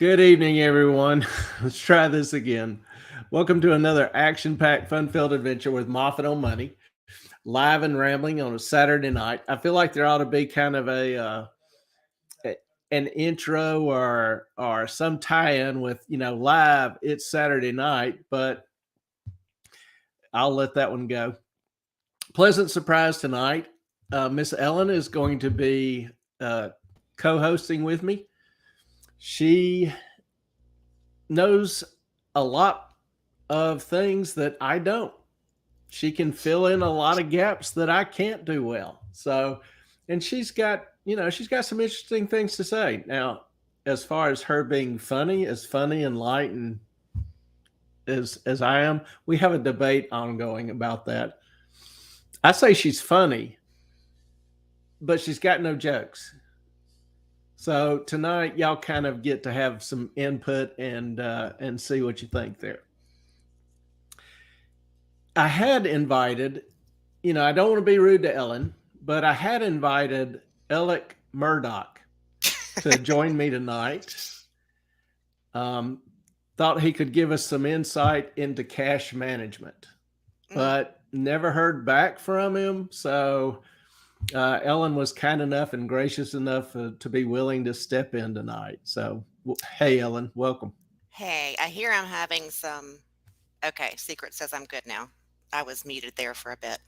Good evening, everyone. Let's try this again. Welcome to another action packed, fun filled adventure with Moffat on Money, live and rambling on a Saturday night. I feel like there ought to be kind of an intro or some tie in with, live, it's Saturday night, but I'll let that one go. Pleasant surprise tonight. Miss Ellen is going to be co hosting with me. She knows a lot of things that I don't. She can fill in a lot of gaps that I can't do well. So, and she's got some interesting things to say. Now, as far as her being funny and light and as I am, we have a debate ongoing about that. I say she's funny, but she's got no jokes. So tonight, y'all kind of get to have some input and see what you think there. I had invited, I don't want to be rude to Ellen, but I had invited Alec Murdoch to join me tonight. Thought he could give us some insight into cash management, but never heard back from him. So Ellen was kind enough and gracious enough to be willing to step in tonight. So, hey, Ellen, welcome. Hey, I hear I'm having some. Okay, Secret says I'm good now. I was muted there for a bit.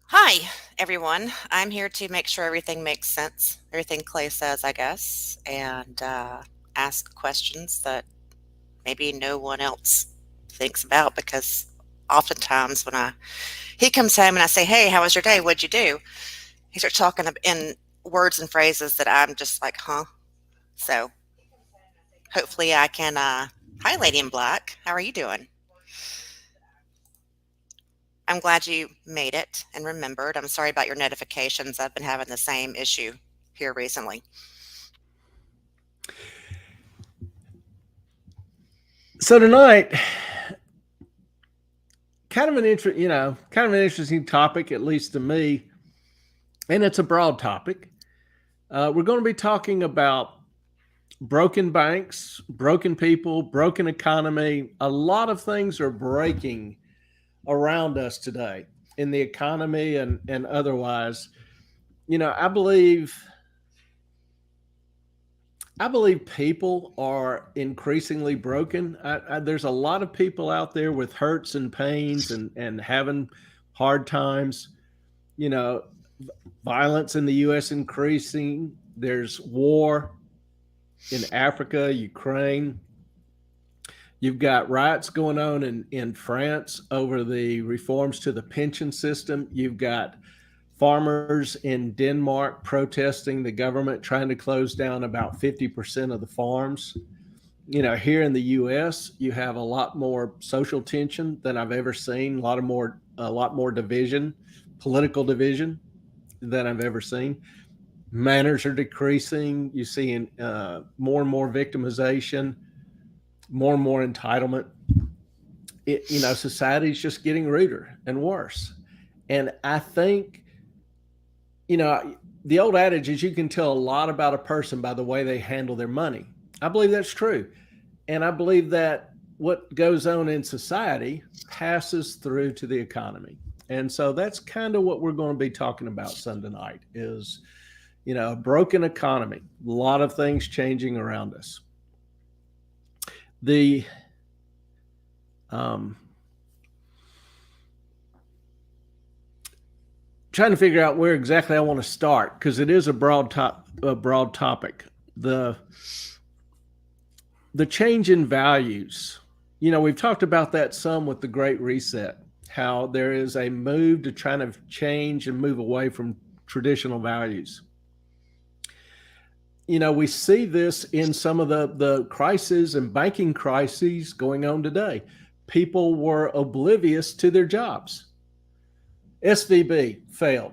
Hi, everyone. I'm here to make sure everything makes sense. Everything Clay says, I guess, and ask questions that maybe no one else thinks about because oftentimes when he comes home and I say, "Hey, how was your day? What'd you do?" He starts talking in words and phrases that I'm just like, "Huh?" So hopefully I can. Hi, Lady in Black. How are you doing? I'm glad you made it and remembered. I'm sorry about your notifications. I've been having the same issue here recently. So tonight, kind of an interesting topic, at least to me, and it's a broad topic. We're going to be talking about broken banks, broken people, broken economy. A lot of things are breaking around us today in the economy and otherwise. I believe people are increasingly broken. There's a lot of people out there with hurts and pains and having hard times. You know, violence in the U.S. increasing. There's war in Africa, Ukraine. You've got riots going on in France over the reforms to the pension system. You've got farmers in Denmark protesting the government trying to close down about 50% of the farms. Here in the US, you have a lot more social tension than I've ever seen, a lot more division, political division than I've ever seen. Manners are decreasing. You see more and more victimization, more and more entitlement. Society's just getting ruder and worse. And I think, the old adage is you can tell a lot about a person by the way they handle their money. I believe that's true. And I believe that what goes on in society passes through to the economy. And so that's kind of what we're going to be talking about Sunday night is, a broken economy, a lot of things changing around us. The trying to figure out where exactly I want to start because it is a broad topic. The change in values. We've talked about that some with the Great Reset, how there is a move to try to change and move away from traditional values. We see this in some of the crises and banking crises going on today. People were oblivious to their jobs. SVB failed.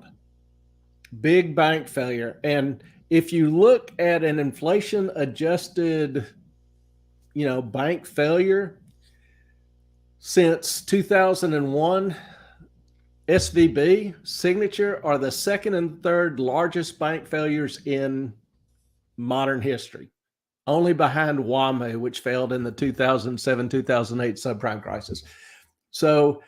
Big bank failure. And if you look at an inflation adjusted, bank failure since 2001, SVB, Signature are the second and third largest bank failures in modern history. only behind WAMU, which failed in the 2007-2008 subprime crisis. So,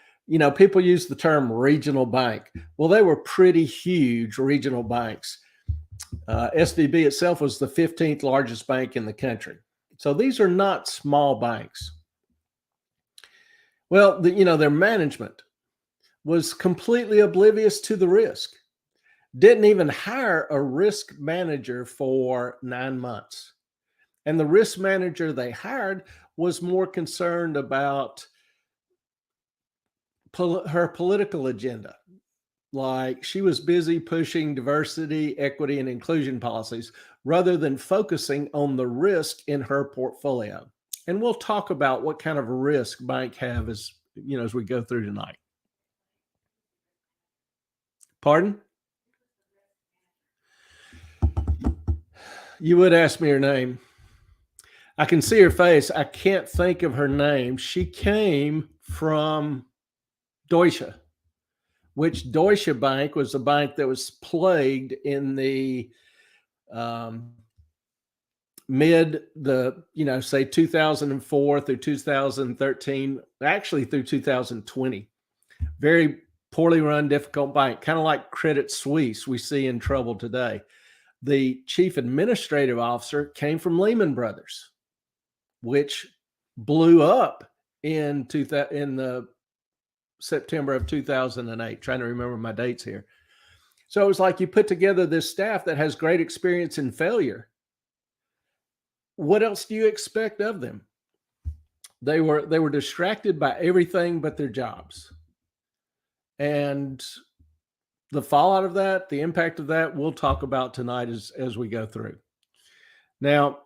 people use the term regional bank. Well, they were pretty huge regional banks. SVB itself was the 15th largest bank in the country. So these are not small banks. Well, their management was completely oblivious to the risk. Didn't even hire a risk manager for 9 months. And the risk manager they hired was more concerned about her political agenda. Like, she was busy pushing diversity, equity, and inclusion policies rather than focusing on the risk in her portfolio. And we'll talk about what kind of risk bank have as we go through tonight. Pardon? You would ask me her name. I can see her face. I can't think of her name. She came from Deutsche, which Deutsche Bank was a bank that was plagued in the say 2004 through 2013, actually through 2020. Very poorly run, difficult bank, kind of like Credit Suisse we see in trouble today. The chief administrative officer came from Lehman Brothers, which blew up in the September of 2008. Trying to remember my dates here. So it was like you put together this staff that has great experience in failure. What else do you expect of them? They were distracted by everything but their jobs. And the fallout of that, the impact of that, we'll talk about tonight as we go through. Now,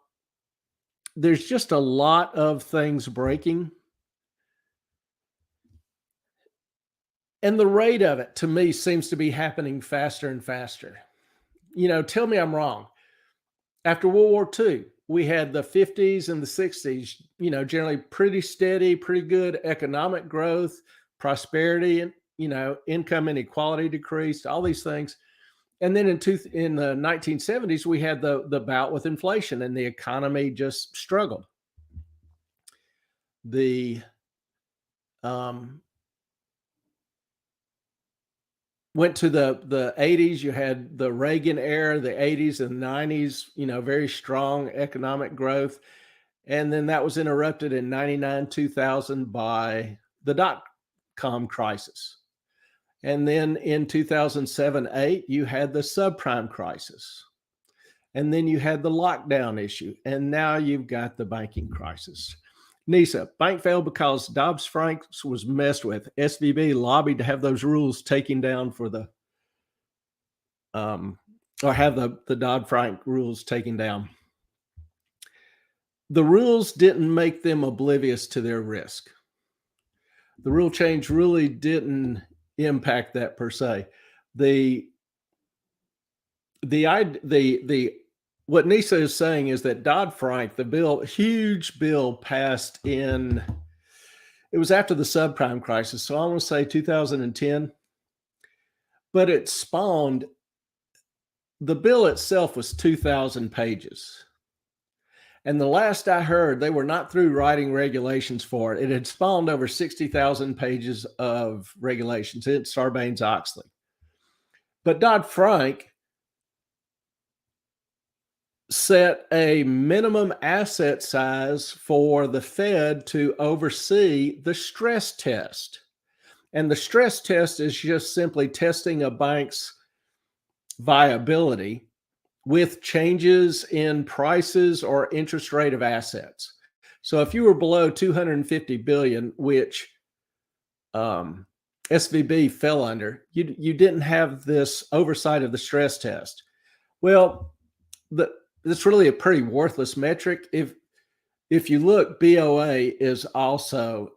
there's just a lot of things breaking. And the rate of it, to me, seems to be happening faster and faster. Tell me I'm wrong. After World War II, we had the 50s and the 60s, generally pretty steady, pretty good economic growth, prosperity, and, income inequality decreased, all these things. And then in the 1970s, we had the bout with inflation and the economy just struggled. Went to the 80s, you had the Reagan era, the 80s and 90s, very strong economic growth. And then that was interrupted in 99, 2000 by the dot-com crisis. And then in 2007-8, you had the subprime crisis. And then you had the lockdown issue. And now you've got the banking crisis. NISA, bank failed because Dodd-Frank was messed with. SVB lobbied to have those rules taken down for or have the Dodd-Frank rules taken down. The rules didn't make them oblivious to their risk. The rule change really didn't impact that per se. What NISA is saying is that Dodd-Frank, huge bill passed it was after the subprime crisis, so I want to say 2010, but it spawned, the bill itself was 2,000 pages. And the last I heard, they were not through writing regulations for it. It had spawned over 60,000 pages of regulations. It's Sarbanes-Oxley. But Dodd-Frank set a minimum asset size for the Fed to oversee the stress test. And the stress test is just simply testing a bank's viability with changes in prices or interest rate of assets. So if you were below 250 billion, which SVB fell under, you didn't have this oversight of the stress test. Well, that's really a pretty worthless metric. If you look, BOA is also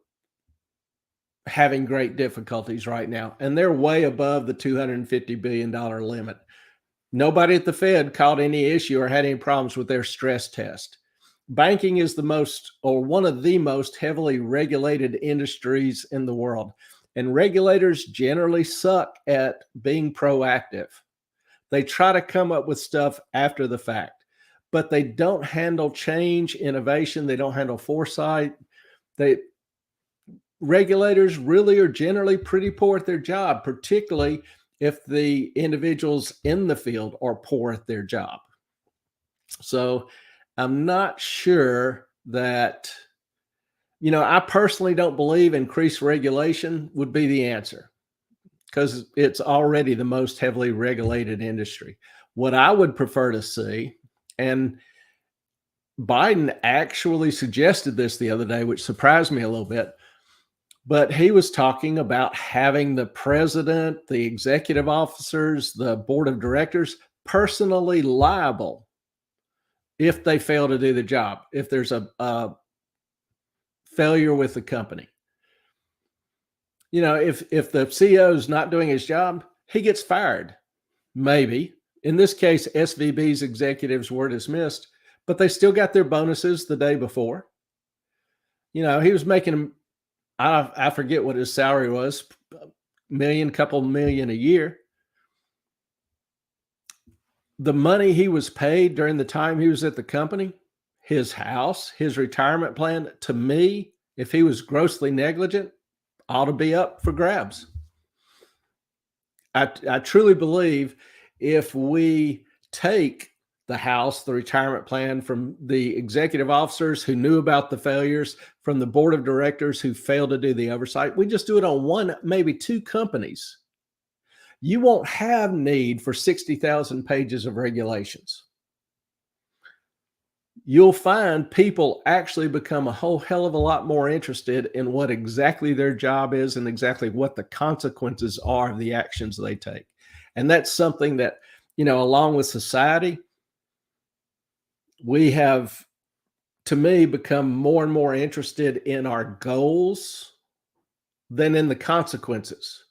having great difficulties right now, and they're way above the $250 billion limit. Nobody at the Fed caught any issue or had any problems with their stress test. Banking is one of the most heavily regulated industries in the world, and regulators generally suck at being proactive. They try to come up with stuff after the fact. but they don't handle change, innovation. They don't handle foresight. Regulators really are generally pretty poor at their job, particularly if the individuals in the field are poor at their job. So I'm not sure that, I personally don't believe increased regulation would be the answer because it's already the most heavily regulated industry. What I would prefer to see, and Biden actually suggested this the other day, which surprised me a little bit, but he was talking about having the president, the executive officers, the board of directors personally liable if they fail to do the job, if there's a failure with the company. If the CEO is not doing his job, he gets fired. Maybe. In this case, SVB's executives were dismissed, but they still got their bonuses the day before. He was making, I forget what his salary was, couple million a year. The money he was paid during the time he was at the company, his house, his retirement plan, to me, if he was grossly negligent, ought to be up for grabs. I truly believe if we take the house, the retirement plan from the executive officers who knew about the failures, from the board of directors who failed to do the oversight, we just do it on one, maybe two companies, you won't have need for 60,000 pages of regulations. You'll find people actually become a whole hell of a lot more interested in what exactly their job is and exactly what the consequences are of the actions they take. And that's something that, along with society, we have, to me, become more and more interested in our goals than in the consequences.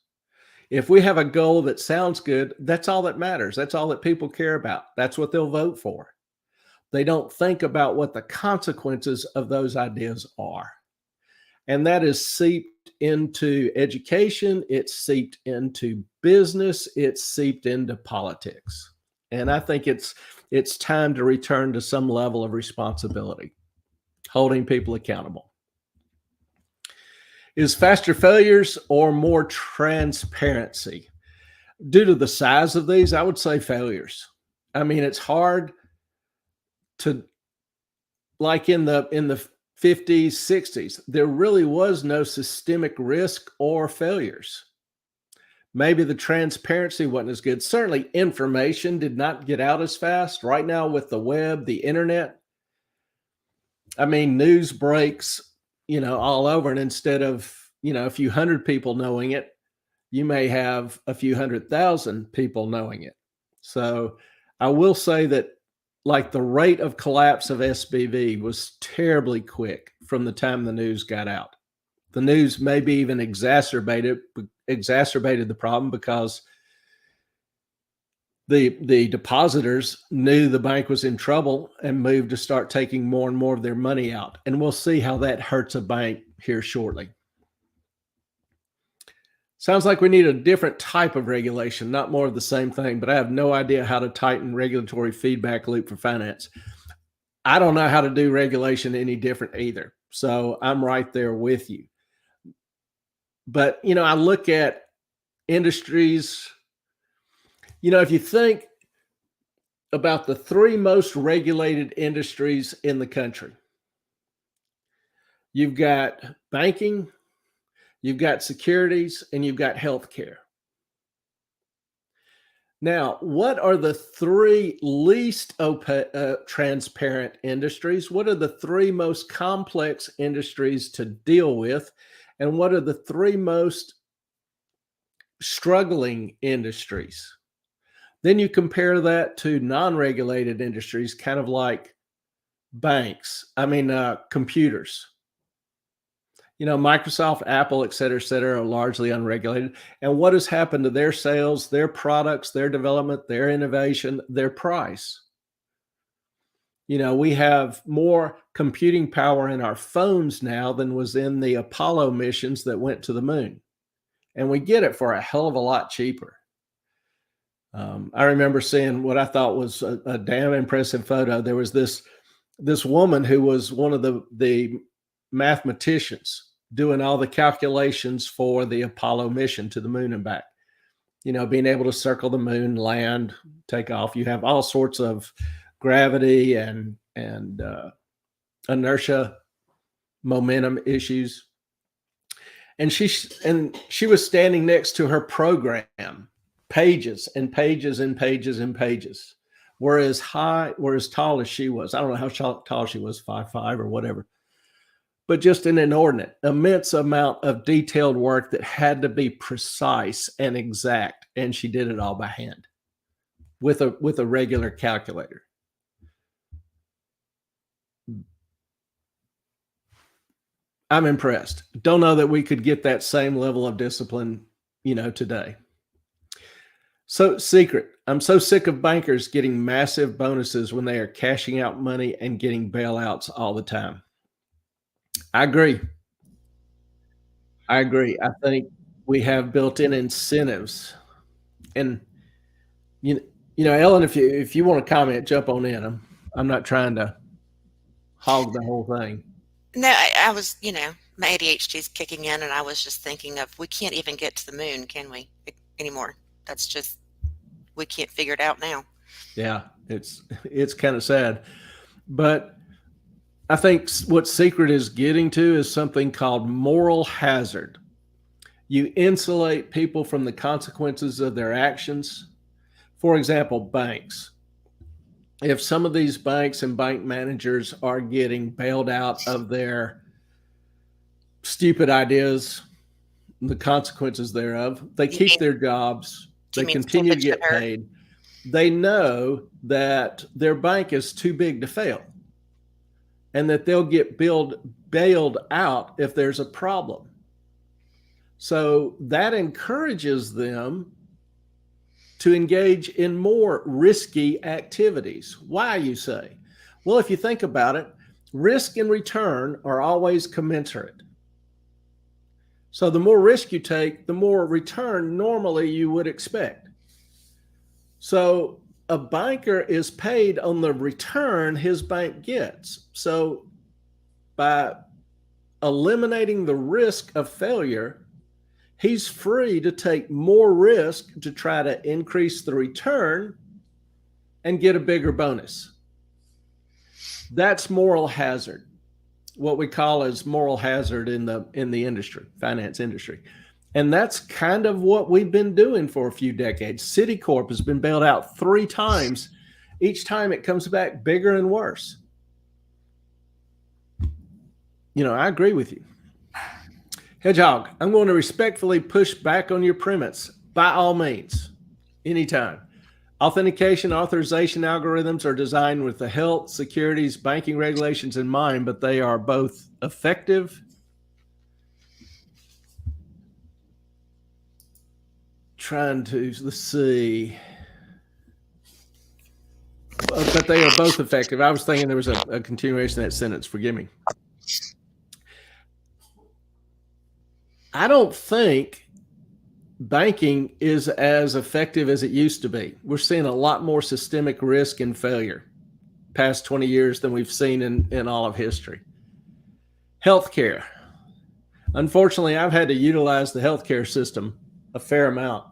If we have a goal that sounds good, that's all that matters. That's all that people care about. That's what they'll vote for. They don't think about what the consequences of those ideas are. And that is seeped into education. It's seeped into business. It's seeped into politics. And I think it's time to return to some level of responsibility, holding people accountable. Is faster failures or more transparency? Due to the size of these, I would say failures. I mean, it's hard to, like in the 50s, 60s, there really was no systemic risk or failures. Maybe the transparency wasn't as good. Certainly information did not get out as fast. Right now with the web, the internet, I mean, news breaks, all over. And instead of, a few hundred people knowing it, you may have a few 100,000 people knowing it. So I will say that, like, the rate of collapse of SBV was terribly quick from the time the news got out. The news maybe even exacerbated the problem because the depositors knew the bank was in trouble and moved to start taking more and more of their money out. And we'll see how that hurts a bank here shortly. Sounds like we need a different type of regulation, not more of the same thing, but I have no idea how to tighten regulatory feedback loop for finance. I don't know how to do regulation any different either. So I'm right there with you. But, I look at industries, if you think about the three most regulated industries in the country, you've got banking, you've got securities, and you've got healthcare. Now, what are the three least transparent industries? What are the three most complex industries to deal with? And what are the three most struggling industries? Then you compare that to non-regulated industries, kind of like computers. Microsoft, Apple, et cetera, are largely unregulated. And what has happened to their sales, their products, their development, their innovation, their price? We have more computing power in our phones now than was in the Apollo missions that went to the moon. And we get it for a hell of a lot cheaper. I remember seeing what I thought was a damn impressive photo. There was this woman who was one of the mathematicians doing all the calculations for the Apollo mission to the moon and back. Being able to circle the moon, land, take off. You have all sorts of gravity and inertia, momentum issues. And she was standing next to her program, pages and pages and pages and pages. Were as tall as she was. I don't know how tall she was, 5'5" or whatever. But just an inordinate, immense amount of detailed work that had to be precise and exact, and she did it all by hand with a regular calculator. I'm impressed. Don't know that we could get that same level of discipline, today. So, secret. I'm so sick of bankers getting massive bonuses when they are cashing out money and getting bailouts all the time. I agree. I think we have built-in incentives, and you Ellen, if you want to comment, jump on in. I'm not trying to hog the whole thing. No, I was, my ADHD is kicking in, and I was just thinking of we can't even get to the moon, can we, anymore? That's just we can't figure it out now. Yeah, it's kind of sad, but I think what Secret is getting to is something called moral hazard. You insulate people from the consequences of their actions. For example, banks. If some of these banks and bank managers are getting bailed out of their stupid ideas, the consequences thereof, they keep their jobs, they continue to get paid. They know that their bank is too big to fail and that they'll get bailed out if there's a problem. So that encourages them to engage in more risky activities. Why, you say? Well, if you think about it, risk and return are always commensurate. So the more risk you take, the more return normally you would expect. So a banker is paid on the return his bank gets. So by eliminating the risk of failure, he's free to take more risk to try to increase the return and get a bigger bonus. That's moral hazard, what we call as moral hazard in the industry, finance industry. And that's kind of what we've been doing for a few decades. Citicorp has been bailed out 3 times. Each time it comes back bigger and worse. I agree with you. Hedgehog, I'm going to respectfully push back on your premise. By all means, anytime. Authentication authorization algorithms are designed with the health, securities, banking regulations in mind, but they are both effective let's see. But they are both effective. I was thinking there was a continuation of that sentence. Forgive me. I don't think banking is as effective as it used to be. We're seeing a lot more systemic risk and failure past 20 years than we've seen in all of history. Healthcare. Unfortunately, I've had to utilize the healthcare system a fair amount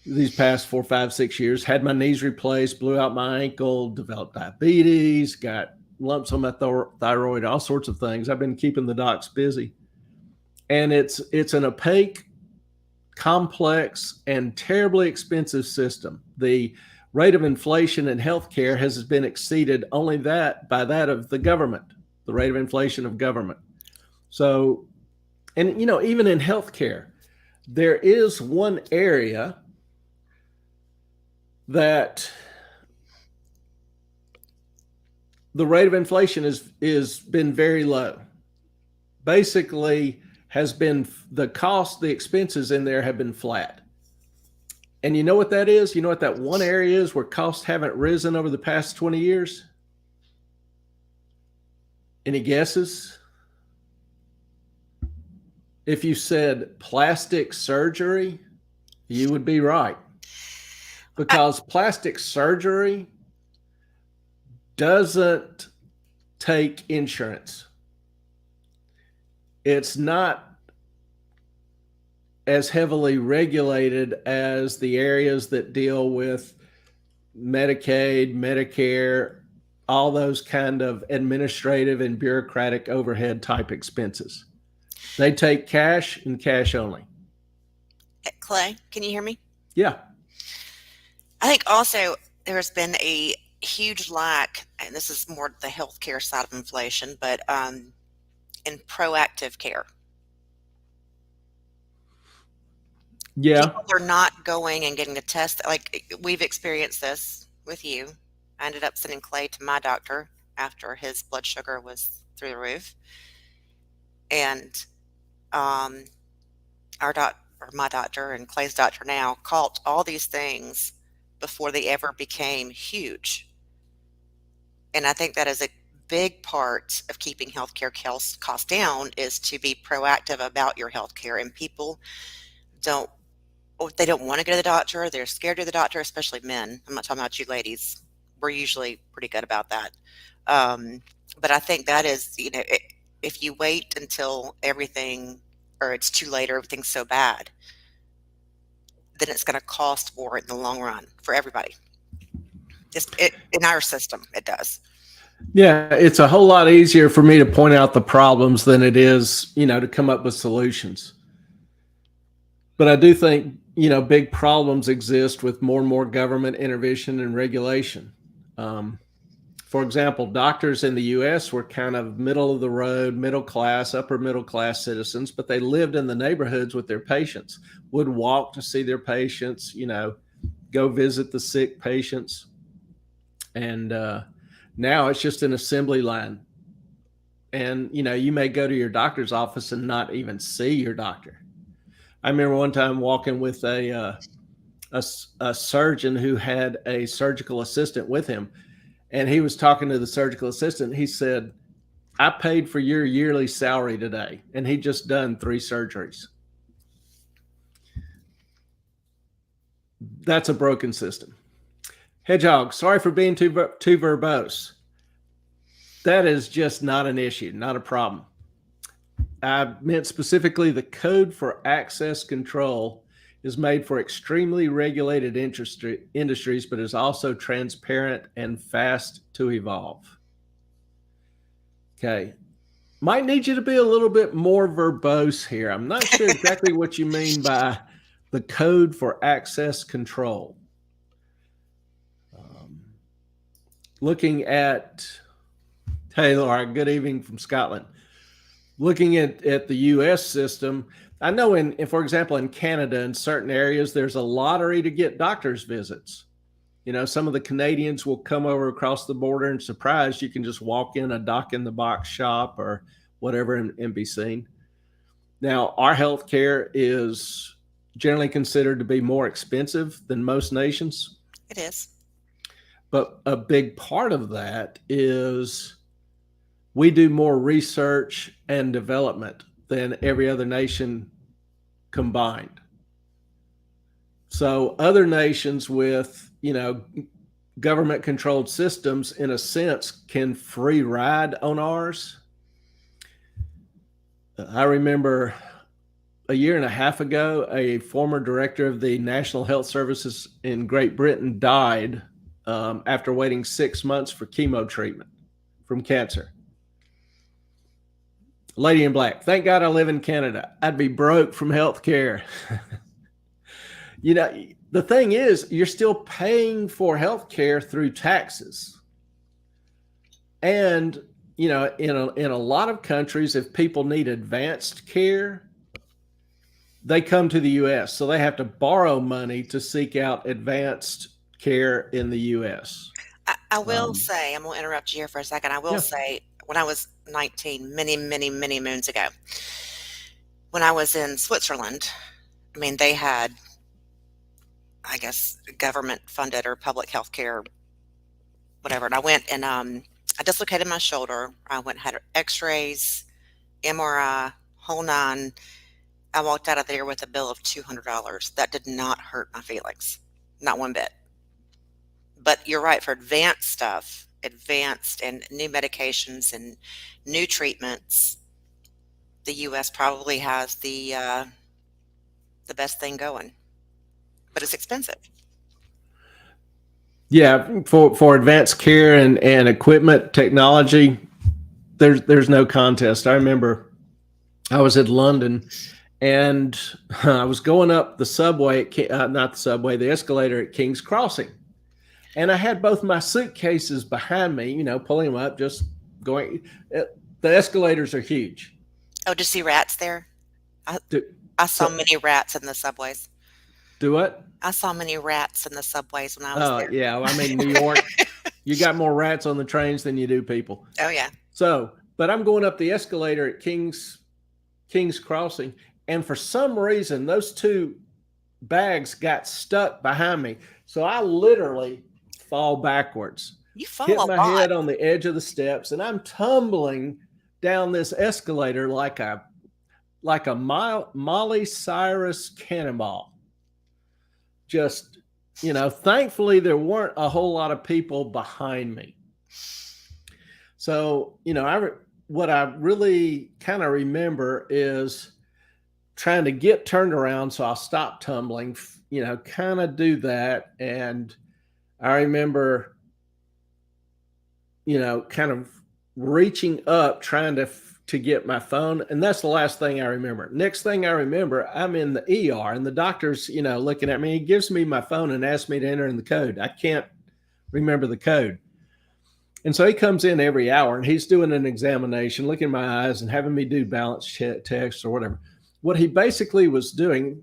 these past 4, 5, 6 years. Had my knees replaced, blew out my ankle, developed diabetes, got lumps on my thyroid, all sorts of things. I've been keeping the docs busy. And it's an opaque, complex, and terribly expensive system. The rate of inflation in healthcare has been exceeded only by that of the government, the rate of inflation of government. So, and even in healthcare, there is one area that the rate of inflation is been very low. Basically, has been the expenses in there have been flat. And you know what that is? You know what that one area is where costs haven't risen over the past 20 years? Any guesses? If you said plastic surgery, you would be right. I, because plastic surgery doesn't take insurance. It's not as heavily regulated as the areas that deal with Medicaid, Medicare, all those kind of administrative and bureaucratic overhead type expenses. They take cash and cash only. Clay, can you hear me? Yeah. I think also there's been a huge lack, and this is more the healthcare side of inflation, but in proactive care. Yeah. People are not going and getting a test. Like we've experienced this with you. I ended up sending Clay to my doctor after his blood sugar was through the roof, and um, our doc or my doctor and Clay's doctor now caught all these things before they ever became huge. And I think that is a big part of keeping healthcare costs down is to be proactive about your healthcare. And people don't, or they don't want to go to the doctor. They're scared to the doctor, especially men. I'm not talking about you ladies. We're usually pretty good about that. Um, but I think that is, if you wait until everything or it's too late or everything's so bad, then it's going to cost more in the long run for everybody. In our system, it does. Yeah, it's a whole lot easier for me to point out the problems than it is, to come up with solutions. But I do think, big problems exist with more and more government intervention and regulation. Um, for example, doctors in the US were kind of middle of the road, middle class, upper middle class citizens, but they lived in the neighborhoods with their patients, would walk to see their patients, go visit the sick patients. And now it's just an assembly line. And, you may go to your doctor's office and not even see your doctor. I remember one time walking with a surgeon who had a surgical assistant with him, and he was talking to the surgical assistant. He said, "I paid for your yearly salary today," and he just done 3 surgeries. That's a broken system. Hedgehog, sorry for being too verbose. That is just not an issue, not a problem. I meant specifically the code for access control is made for extremely regulated industries, but is also transparent and fast to evolve. Okay. Might need you to be a little bit more verbose here. I'm not sure exactly what you mean by the code for access control. Looking at, hey, Laura, good evening from Scotland. Looking at the US system, I know for example, in Canada, in certain areas, there's a lottery to get doctor's visits. Some of the Canadians will come over across the border and surprise you can just walk in a doc in the box shop or whatever and be seen. Now, our healthcare is generally considered to be more expensive than most nations. It is. But a big part of that is we do more research and development than every other nation combined. So other nations with, government controlled systems, in a sense, can free ride on ours. I remember a year and a half ago, a former director of the National Health Services in Great Britain died after waiting 6 months for chemo treatment from cancer. Lady in black, thank God I live in Canada. I'd be broke from health care. The thing is, you're still paying for health care through taxes. And, in a lot of countries, if people need advanced care, they come to the US. So they have to borrow money to seek out advanced care in the US. I will say, I'm going to interrupt you here for a second. I will say, when I was 19, many, many, many moons ago, when I was in Switzerland, they had, I guess, government funded or public health care, whatever. And I went and I dislocated my shoulder. I went and had x-rays, MRI, whole nine. I walked out of there with a bill of $200. That did not hurt my feelings, not one bit. But you're right, for advanced stuff, advanced and new medications and new treatments, the US probably has the best thing going, but it's expensive. Yeah, for advanced care and equipment technology, there's no contest. I remember I was in London and I was going up the subway not the subway, the escalator at King's Crossing, and I had both my suitcases behind me, pulling them up, just going. The escalators are huge. Oh, did you see rats there? I Do, I saw so many rats in the subways. do what? I saw many rats in the subways when I was Oh there. yeah, I mean New York, you got more rats on the trains than you do people. Oh, yeah. So, but I'm going up the escalator at King's Crossing, and for some reason those two bags got stuck behind me. So I literally fall backwards, You fall hit a my lot. head on the edge of the steps, and I'm tumbling down this escalator like a Molly Cyrus cannonball. Just, thankfully there weren't a whole lot of people behind me. So, what I really kind of remember is trying to get turned around so I'll stop tumbling, kind of do that. And I remember, kind of reaching up, trying to get my phone. And that's the last thing I remember. Next thing I remember, I'm in the ER and the doctor's, looking at me. He gives me my phone and asks me to enter in the code. I can't remember the code. And so he comes in every hour and he's doing an examination, looking in my eyes and having me do balance tests or whatever. What he basically was doing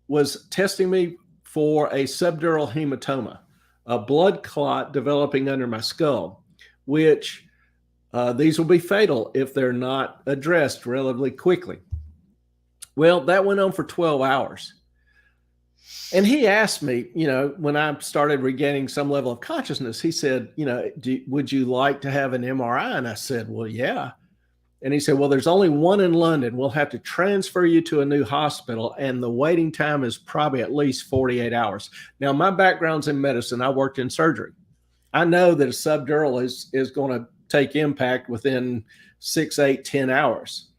was testing me for a subdural hematoma, a blood clot developing under my skull, which these will be fatal if they're not addressed relatively quickly. Well, that went on for 12 hours. And he asked me, when I started regaining some level of consciousness, he said, would you like to have an MRI? And I said, well, yeah. And he said, well, there's only one in London. We'll have to transfer you to a new hospital, and the waiting time is probably at least 48 hours. Now, my background's in medicine. I worked in surgery. I know that a subdural is going to take impact within 6, 8, 10 hours.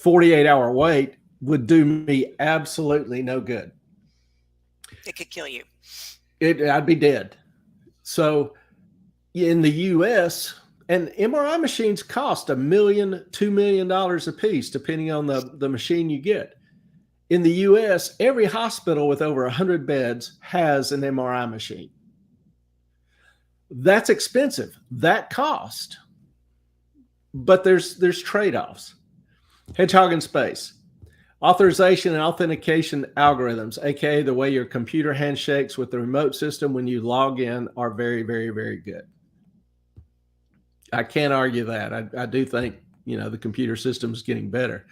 48-hour wait would do me absolutely no good. It could kill you. I'd be dead. So in the US, and MRI machines cost $1 million, $2 million a piece, depending on the machine you get. In the US, every hospital with over 100 beds has an MRI machine. That's expensive. That cost. But there's trade-offs. Hedgehog in space. Authorization and authentication algorithms, aka the way your computer handshakes with the remote system when you log in, are very, very, very good. I can't argue that. I do think, the computer system is getting better.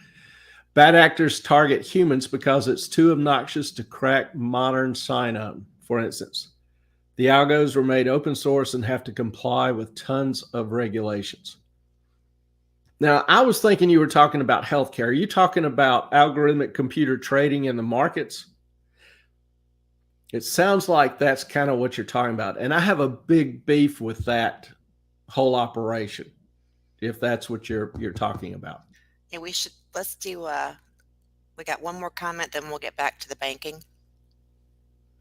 Bad actors target humans because it's too obnoxious to crack modern sign-on, for instance. The algos were made open source and have to comply with tons of regulations. Now, I was thinking you were talking about healthcare. Are you talking about algorithmic computer trading in the markets? It sounds like that's kind of what you're talking about. And I have a big beef with that whole operation, if that's what you're talking about. Yeah, let's do, we got one more comment, then we'll get back to the banking.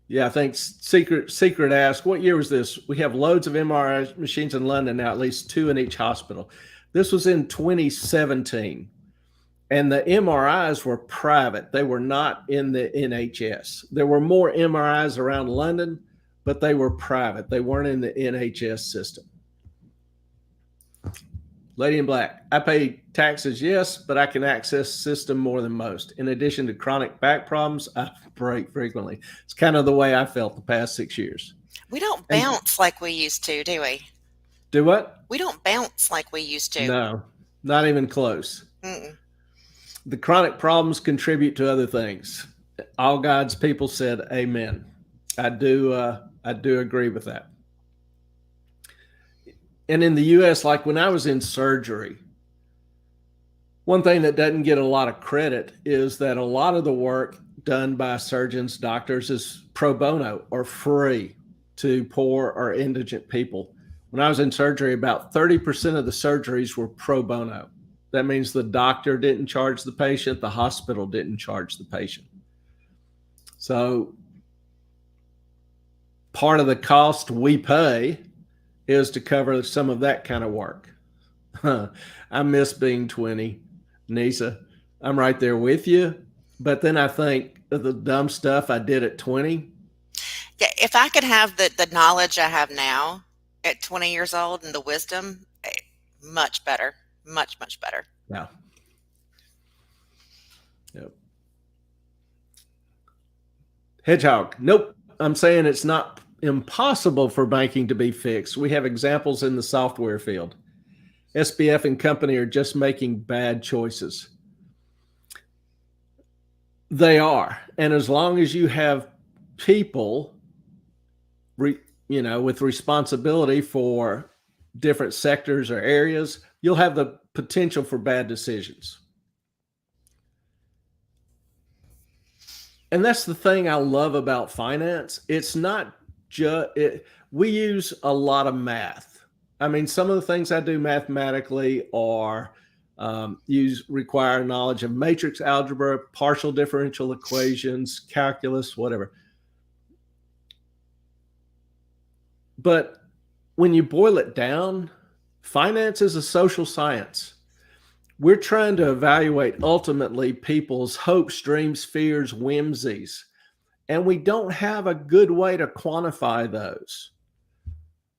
Yeah, I think Secret asked, what year was this? We have loads of MRI machines in London now, at least 2 in each hospital. This was in 2017, and the MRIs were private. They were not in the NHS. There were more MRIs around London, but they were private. They weren't in the NHS system. Lady in Black, I pay taxes, yes, but I can access the system more than most. In addition to chronic back problems, I break frequently. It's kind of the way I felt the past 6 years. We don't bounce like we used to, do we? Do what? We don't bounce like we used to. No, not even close. Mm-mm. The chronic problems contribute to other things. All God's people said amen. I do agree with that. And in the US, like when I was in surgery, one thing that doesn't get a lot of credit is that a lot of the work done by surgeons, doctors is pro bono or free to poor or indigent people. When I was in surgery, about 30% of the surgeries were pro bono. That means the doctor didn't charge the patient, the hospital didn't charge the patient. So part of the cost we pay is to cover some of that kind of work. I miss being 20, Nisa. I'm right there with you. But then I think of the dumb stuff I did at 20. Yeah, if I could have the knowledge I have now at 20 years old and the wisdom, much better, much, much better. Yeah. Yep. Hedgehog. Nope. I'm saying it's not impossible for banking to be fixed. We have examples in the software field. SBF and company are just making bad choices. They are. And as long as you have people, with responsibility for different sectors or areas, you'll have the potential for bad decisions. And that's the thing I love about finance. It's not just we use a lot of math. I mean, some of the things I do mathematically are require knowledge of matrix algebra, partial differential equations, calculus, whatever. But when you boil it down, finance is a social science. We're trying to evaluate ultimately people's hopes, dreams, fears, whimsies, and we don't have a good way to quantify those.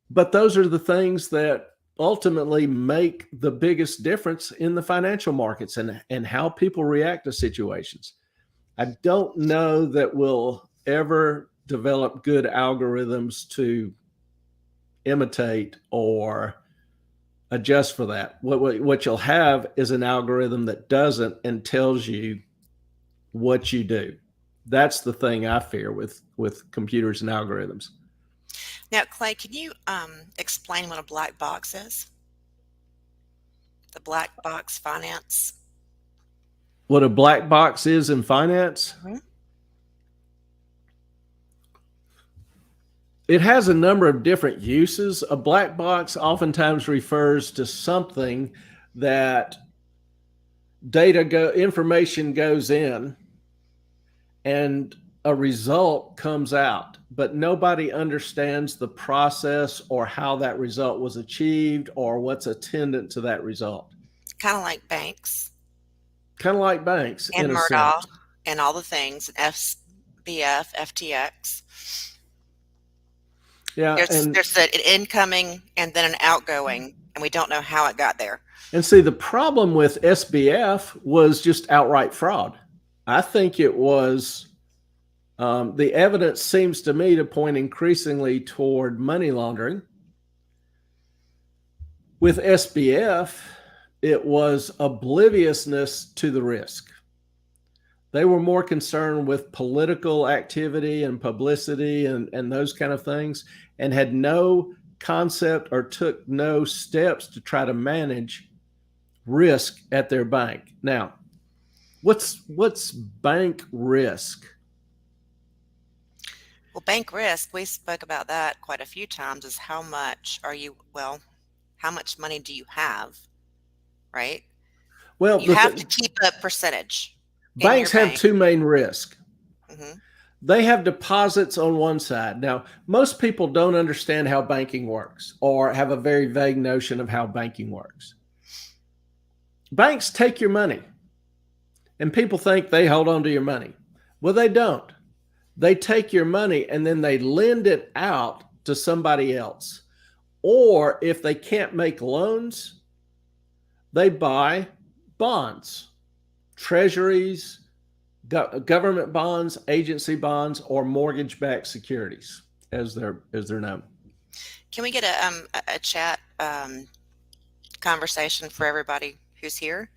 But those are the things that ultimately make the biggest difference in the financial markets and how people react to situations. I don't know that we'll ever develop good algorithms to imitate or adjust for that. What you'll have is an algorithm that doesn't and tells you what you do. That's the thing I fear with computers and algorithms. Now, Clay, can you explain what a black box is? The black box finance? What a black box is in finance? Mm-hmm. It has a number of different uses. A black box oftentimes refers to something that information goes in and a result comes out, but nobody understands the process or how that result was achieved or what's attendant to that result. Kind of like banks. Kind of like banks And in a Murdoch sense. and all the things, SBF, FTX. Yeah, there's an incoming and then an outgoing, and we don't know how it got there. And see, the problem with SBF was just outright fraud. I think it was the evidence seems to me to point increasingly toward money laundering. With SBF, it was obliviousness to the risk. They were more concerned with political activity and publicity and those kind of things, and had no concept or took no steps to try to manage risk at their bank. Now, what's bank risk? Well, bank risk, we spoke about that quite a few times, is how much money do you have, right? Well, You have to keep a percentage in your banks have bank. two main risks. Mm-hmm. They have deposits on one side. Now, most people don't understand how banking works or have a very vague notion of how banking works. Banks take your money, and people think they hold on to your money. Well, they don't. They take your money and then they lend it out to somebody else. Or if they can't make loans, they buy bonds, treasuries, government bonds, agency bonds, or mortgage-backed securities, as they're known. Can we get a chat conversation for everybody who's here?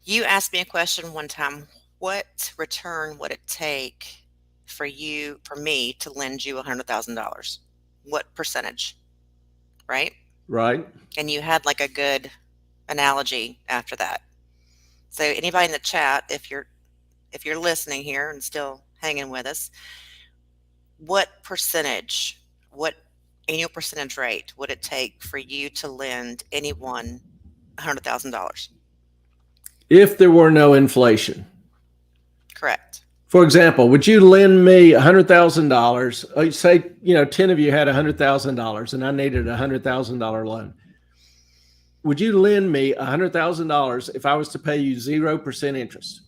You asked me a question one time. What return would it take for me to lend you $100,000? What percentage? Right? Right. And you had like a good analogy after that. So anybody in the chat, if you're listening here and still hanging with us, what annual percentage rate would it take for you to lend anyone $100,000? If there were no inflation. Correct. For example, would you lend me $100,000? Say, 10 of you had $100,000 and I needed a $100,000 loan. Would you lend me $100,000 if I was to pay you 0% interest?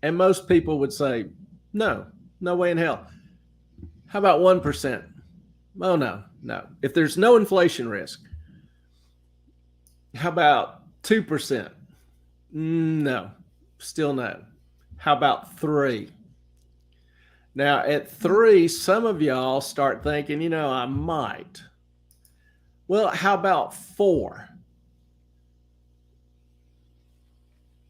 And most people would say, no, no way in hell. How about 1%? Oh, no. If there's no inflation risk, how about 2%? No, still no. How about 3? Now, at 3, some of y'all start thinking, I might. Well, how about 4?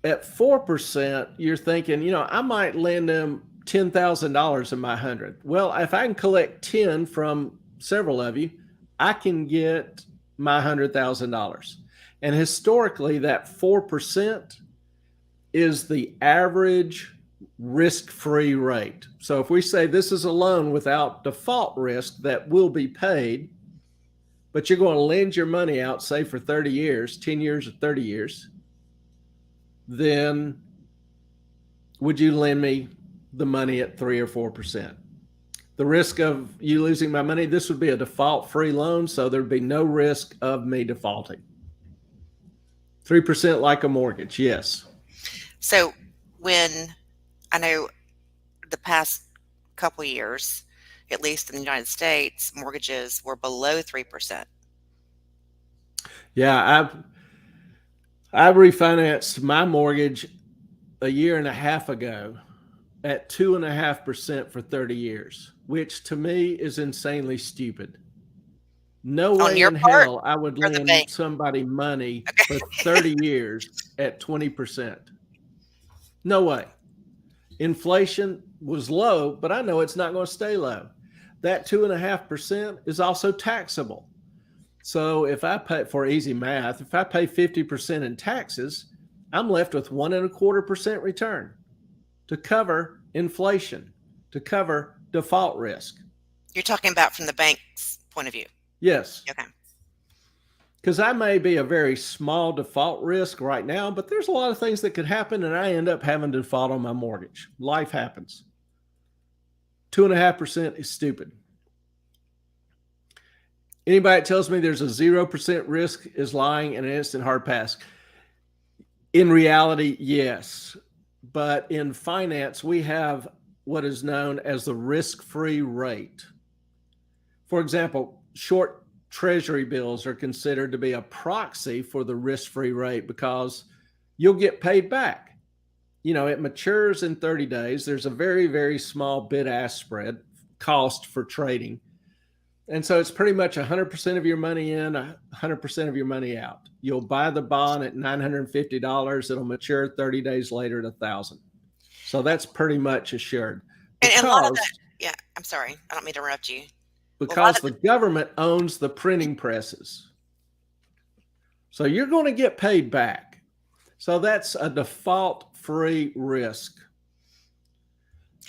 At 4%, you're thinking, I might lend them $10,000 of my 100. Well, if I can collect 10 from several of you, I can get my $100,000. And historically, that 4% is the average risk-free rate. So if we say this is a loan without default risk that will be paid, but you're going to lend your money out, say for 30 years, 10 years or 30 years, then would you lend me the money at 3 or 4%? The risk of you losing my money, this would be a default-free loan, so there'd be no risk of me defaulting. 3% like a mortgage, yes. So when I know the past couple of years, at least in the United States, mortgages were below 3%. Yeah, I refinanced my mortgage a year and a half ago at 2.5% for 30 years, which to me is insanely stupid. No way in hell I would lend somebody money for 30 years at 20%. No way. Inflation was low, but I know it's not going to stay low. That 2.5% is also taxable. So if I pay, for easy math, if I pay 50% in taxes, I'm left with 1.25% return to cover inflation, to cover default risk. You're talking about from the bank's point of view. Yes. Okay. Because I may be a very small default risk right now, but there's a lot of things that could happen and I end up having to default on my mortgage. Life happens. 2.5% is stupid. Anybody that tells me there's a 0% risk is lying and an instant hard pass. In reality, yes. But in finance, we have what is known as the risk-free rate. For example, short treasury bills are considered to be a proxy for the risk-free rate because you'll get paid back. It matures in 30 days. There's a very, very small bid-ask spread cost for trading. And so it's pretty much 100% of your money in, 100% of your money out. You'll buy the bond at $950. It'll mature 30 days later at $1,000. So that's pretty much assured. And a lot of that, yeah, I'm sorry. I don't mean to interrupt you. Because the government owns the printing presses. So you're going to get paid back. So that's a default-free risk.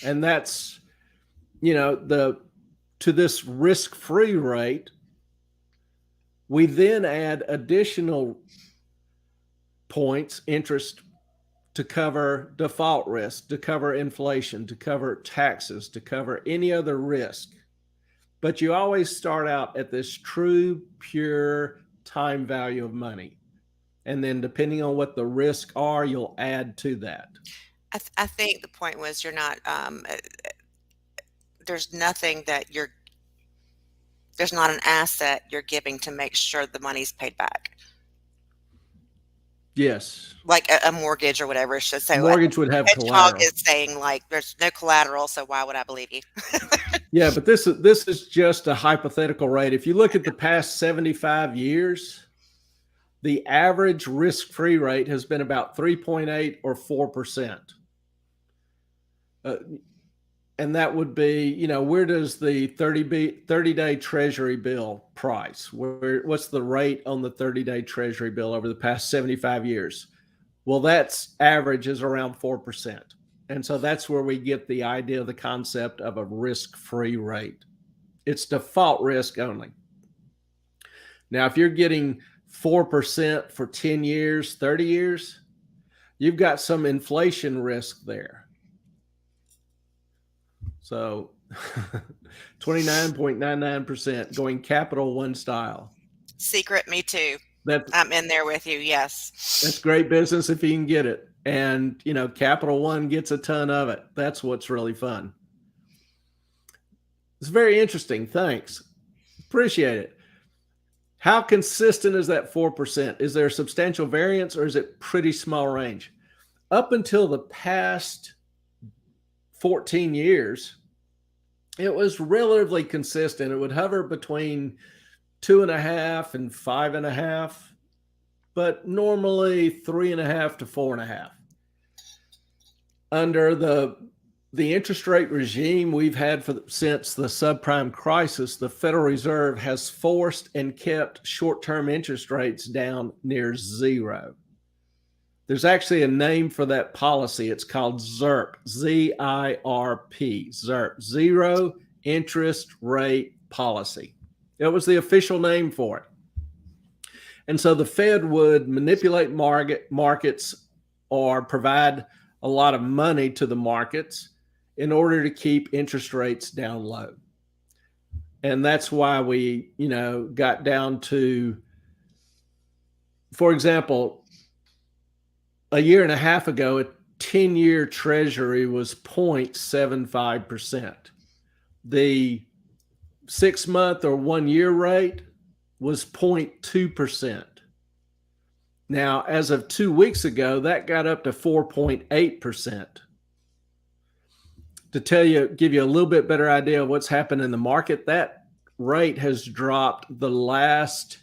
And that's, to this risk-free rate, we then add additional points, interest, to cover default risk, to cover inflation, to cover taxes, to cover any other risk. But you always start out at this true, pure time value of money. And then depending on what the risks are, you'll add to that. I think the point was you're not, there's nothing that there's not an asset you're giving to make sure the money's paid back. Yes. Like a mortgage or whatever. So mortgage would have collateral. Is saying like there's no collateral, so why would I believe you? Yeah, but this is just a hypothetical rate. If you look at the past 75 years, the average risk-free rate has been about 3.8 or 4%. And that would be, where does the 30-day Treasury bill price? What's the rate on the 30-day Treasury bill over the past 75 years? Well, that's average is around 4%. And so that's where we get the idea, the concept of a risk-free rate. It's default risk only. Now, if you're getting 4% for 10 years, 30 years, you've got some inflation risk there. So 29.99% going Capital One style. Secret, me too. That's I'm in there with you. Yes. great business if you can get it. And, Capital One gets a ton of it. That's what's really fun. It's very interesting. Thanks. Appreciate it. How consistent is that 4%? Is there substantial variance or is it pretty small range? Up until the past 14 years, it was relatively consistent. It would hover between 2.5 and 5.5, but normally 3.5 to 4.5. Under the interest rate regime we've had since the subprime crisis, the Federal Reserve has forced and kept short-term interest rates down near zero. There's actually a name for that policy. It's called ZIRP, Z-I-R-P, ZIRP, Zero Interest Rate Policy. It was the official name for it. And so the Fed would manipulate markets or provide a lot of money to the markets in order to keep interest rates down low. And that's why we, got down to, for example, a year and a half ago, a 10-year treasury was 0.75%. The 6-month or 1-year rate was 0.2%. Now, as of 2 weeks ago, that got up to 4.8%. To give you a little bit better idea of what's happened in the market, that rate has dropped the last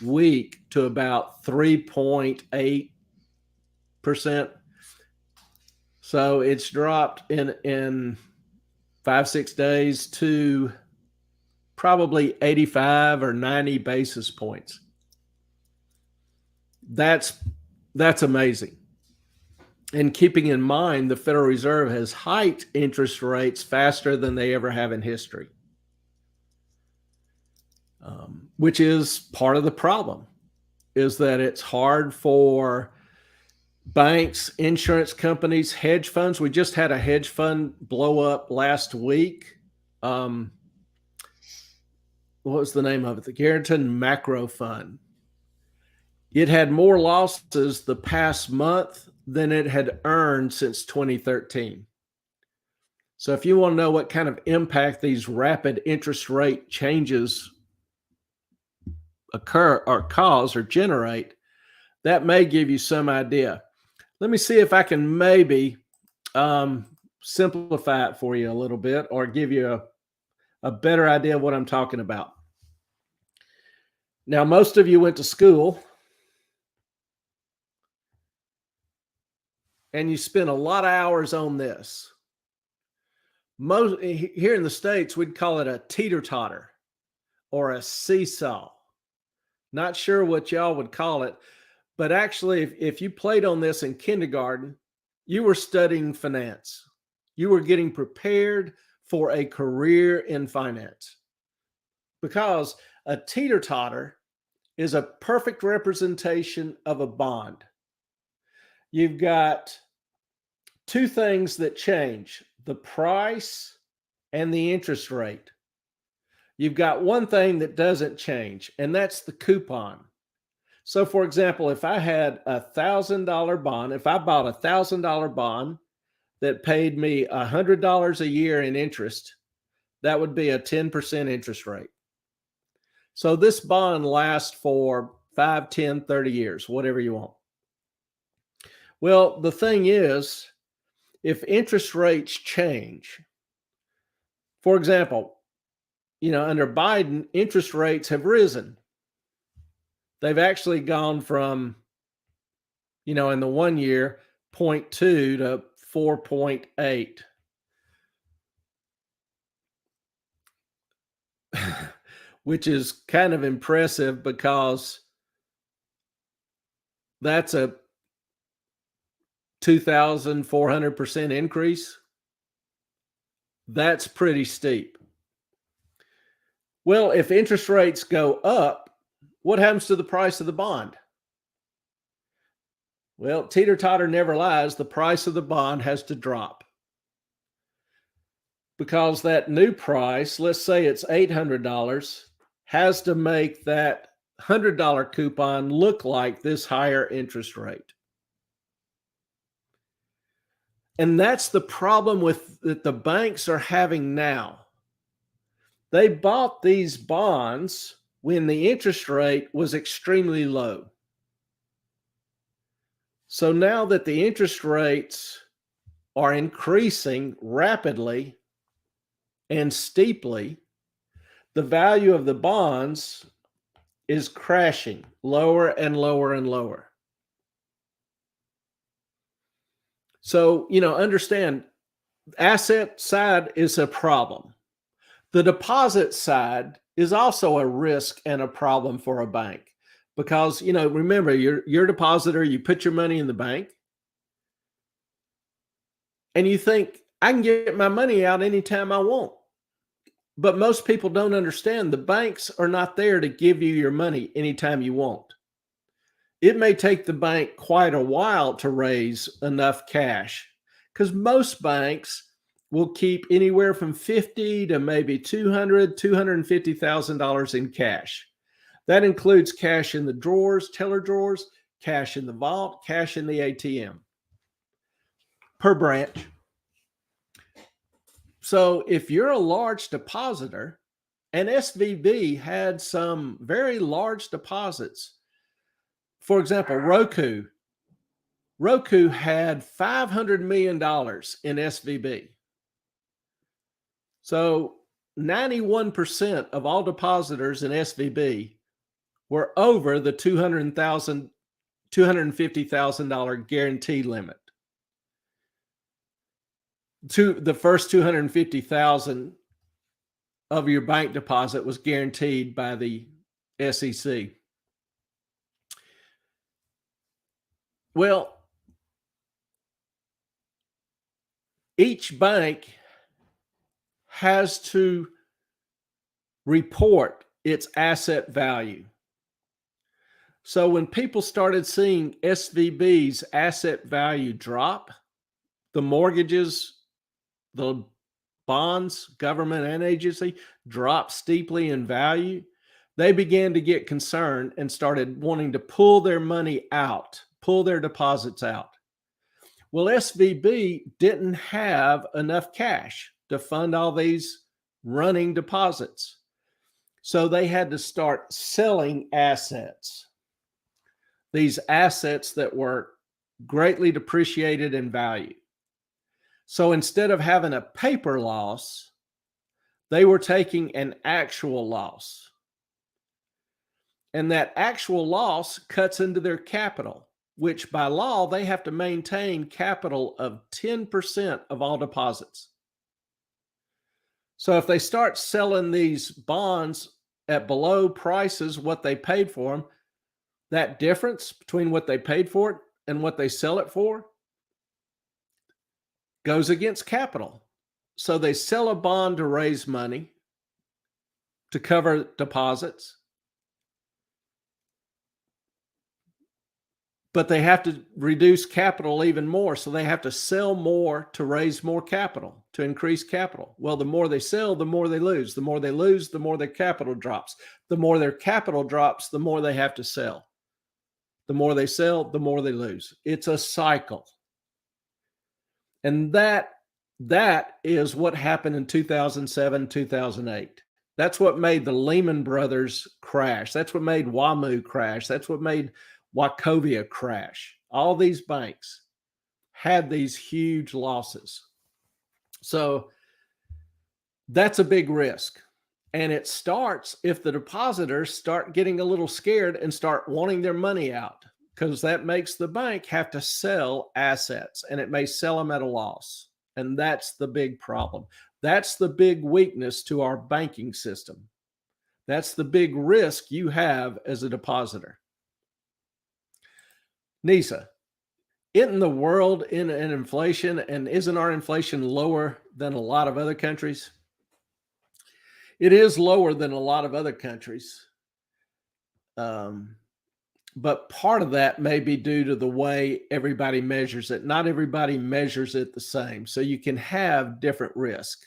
week to about 3.8%. So it's dropped in 5-6 days to probably 85 or 90 basis points. That's amazing. And keeping in mind, the Federal Reserve has hiked interest rates faster than they ever have in history, which is part of the problem, is that it's hard for banks, insurance companies, hedge funds. We just had a hedge fund blow up last week. What was the name of it? The Guaranteed Macro Fund. It had more losses the past month than it had earned since 2013. So if you want to know what kind of impact these rapid interest rate changes occur or cause or generate, that may give you some idea. Let me see if I can maybe simplify it for you a little bit or give you a better idea of what I'm talking about. Now, most of you went to school and you spent a lot of hours on this. Here in the States, we'd call it a teeter-totter or a seesaw. Not sure what y'all would call it, but actually, if you played on this in kindergarten, you were studying finance. You were getting prepared for a career in finance, because a teeter-totter is a perfect representation of a bond. You've got two things that change: the price and the interest rate. You've got one thing that doesn't change, and that's the coupon. So, for example, if I had $1,000 bond, if I bought a $1,000 bond that paid me $100 a year in interest, that would be a 10% interest rate. So this bond lasts for 5, 10, 30 years, whatever you want. Well, the thing is, if interest rates change, for example, under Biden, interest rates have risen. They've actually gone from, in the 1 year, 0.2 to 4.8. Which is kind of impressive because that's a 2,400% increase. That's pretty steep. Well, if interest rates go up, what happens to the price of the bond? Well, teeter-totter never lies. The price of the bond has to drop because that new price, let's say it's $800, has to make that $100 coupon look like this higher interest rate. And that's the problem that the banks are having now. They bought these bonds when the interest rate was extremely low. So now that the interest rates are increasing rapidly and steeply, the value of the bonds is crashing lower and lower and lower. So, understand, asset side is a problem. The deposit side is also a risk and a problem for a bank because, remember, you're a depositor, you put your money in the bank and you think, I can get my money out anytime I want. But most people don't understand the banks are not there to give you your money anytime you want. It may take the bank quite a while to raise enough cash because most banks will keep anywhere from $50 to maybe $200,000, $250,000 in cash. That includes cash in the drawers, teller drawers, cash in the vault, cash in the ATM per branch. So if you're a large depositor, and SVB had some very large deposits. For example, Roku had $500 million in SVB. So 91% of all depositors in SVB were over the $250,000 guarantee limit. To the first $250,000 of your bank deposit was guaranteed by the SEC. Well, each bank has to report its asset value. So when people started seeing SVB's asset value drop, the mortgages, the bonds, government and agency, dropped steeply in value, they began to get concerned and started wanting to pull their money out, pull their deposits out. Well, SVB didn't have enough cash to fund all these running deposits. So they had to start selling assets. These assets that were greatly depreciated in value. So instead of having a paper loss, they were taking an actual loss. And that actual loss cuts into their capital, which by law, they have to maintain capital of 10% of all deposits. So if they start selling these bonds at below prices, what they paid for them, that difference between what they paid for it and what they sell it for goes against capital. So they sell a bond to raise money to cover deposits, but they have to reduce capital even more. So they have to sell more to raise more capital, to increase capital. Well, the more they sell, the more they lose. The more they lose, the more their capital drops. The more their capital drops, the more they have to sell. The more they sell, the more they lose. It's a cycle. And that is what happened in 2007, 2008. That's what made the Lehman Brothers crash. That's what made WAMU crash. That's what made Wachovia crash. All these banks had these huge losses. So that's a big risk. And it starts if the depositors start getting a little scared and start wanting their money out, because that makes the bank have to sell assets, and it may sell them at a loss. And that's the big problem. That's the big weakness to our banking system. That's the big risk you have as a depositor. Nisa, isn't the world in an inflation, and isn't our inflation lower than a lot of other countries? It is lower than a lot of other countries. But part of that may be due to the way everybody measures it. Not everybody measures it the same. So you can have different risk.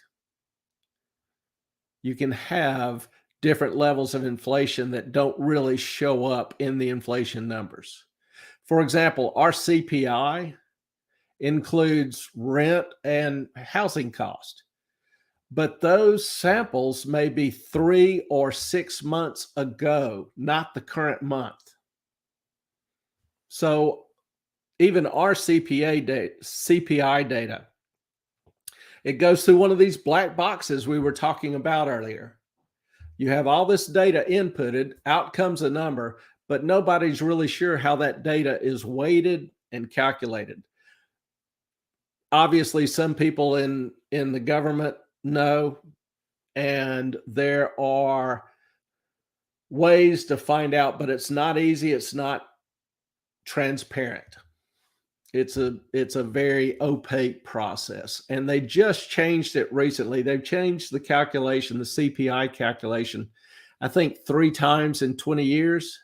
You can have different levels of inflation that don't really show up in the inflation numbers. For example, our CPI includes rent and housing cost, but those samples may be 3 or 6 months ago, not the current month. So even our CPI data, it goes through one of these black boxes we were talking about earlier. You have all this data inputted, out comes a number, but nobody's really sure how that data is weighted and calculated. Obviously, some people in the government know, and there are ways to find out, but it's not easy. It's not transparent. It's a very opaque process, and they just changed it recently. They've changed the calculation, the CPI calculation, I think 3 times in 20 years,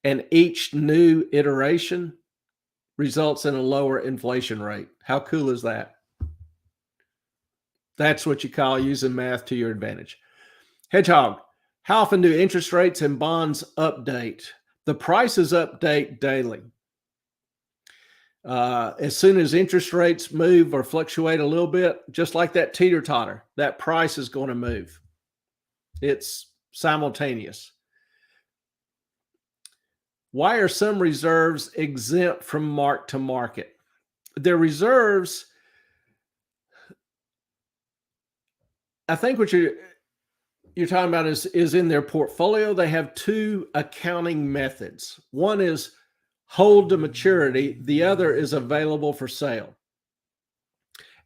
and each new iteration results in a lower inflation rate. How cool is that? That's what you call using math to your advantage. Hedgehog, how often do interest rates and bonds update? The prices update daily. As soon as interest rates move or fluctuate a little bit, just like that teeter-totter, that price is going to move. It's simultaneous. Why are some reserves exempt from mark to market? Their reserves, I think what you're talking about is in their portfolio. They have 2 accounting methods. One is hold to maturity. The other is available for sale.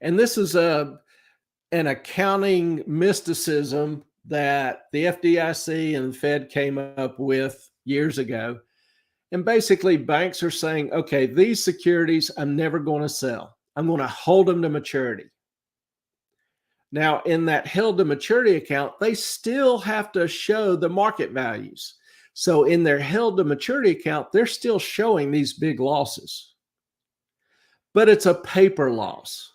And this is an accounting mysticism that the FDIC and the Fed came up with years ago. And basically, banks are saying, okay, these securities I'm never going to sell. I'm going to hold them to maturity. Now, in that held to maturity account, they still have to show the market values. So in their held to maturity account, they're still showing these big losses. But it's a paper loss.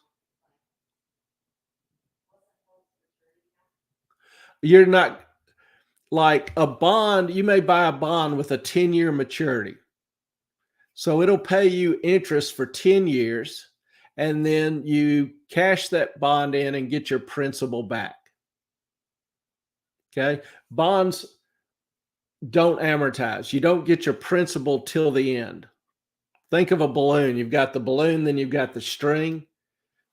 You're not like a bond. You may buy a bond with a 10-year maturity. So it'll pay you interest for 10 years, and then you cash that bond in and get your principal back. Okay. Bonds don't amortize. You don't get your principal till the end. Think of a balloon. You've got the balloon, then you've got the string.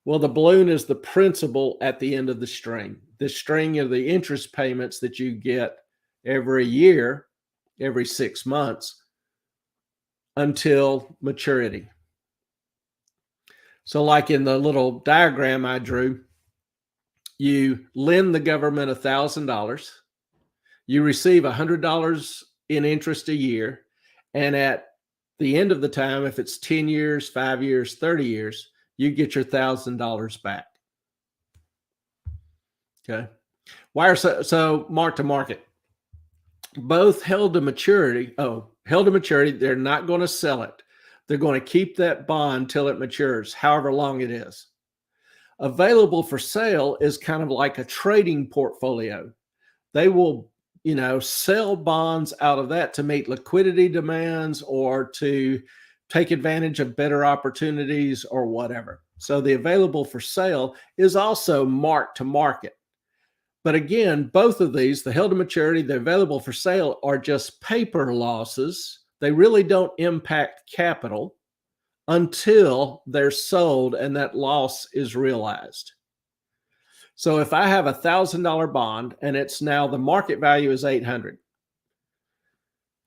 Well, the balloon is the principal at the end of the string. The string are the interest payments that you get every year, every 6 months until maturity. So like in the little diagram I drew, you lend the government $1,000. You receive $100 in interest a year. And at the end of the time, if it's 10 years, 5 years, 30 years, you get your $1,000 back. Okay. Why are so mark to market? Both held to maturity. Held to maturity, they're not going to sell it. They're going to keep that bond till it matures, however long it is. Available for sale is kind of like a trading portfolio. They will, sell bonds out of that to meet liquidity demands or to take advantage of better opportunities or whatever. So the available for sale is also mark to market. But again, both of these, the held to maturity, the available for sale, are just paper losses. They really don't impact capital until they're sold and that loss is realized. So if I have $1,000 bond and it's now the market value is $800,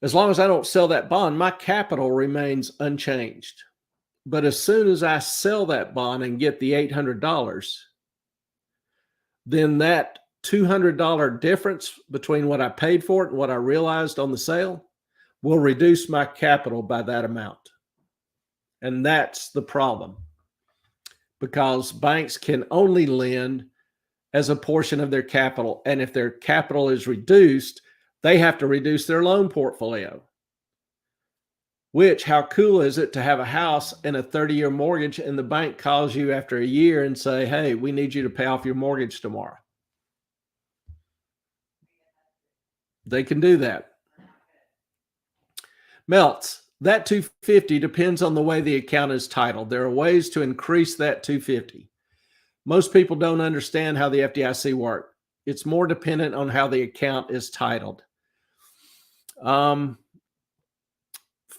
as long as I don't sell that bond, my capital remains unchanged. But as soon as I sell that bond and get the $800, then that $200 difference between what I paid for it and what I realized on the sale will reduce my capital by that amount. And that's the problem, because banks can only lend as a portion of their capital. And if their capital is reduced, they have to reduce their loan portfolio. Which, how cool is it to have a house and a 30-year mortgage, and the bank calls you after a year and say, hey, we need you to pay off your mortgage tomorrow. They can do that. Melts, that 250 depends on the way the account is titled. There are ways to increase that 250. Most people don't understand how the FDIC works. It's more dependent on how the account is titled.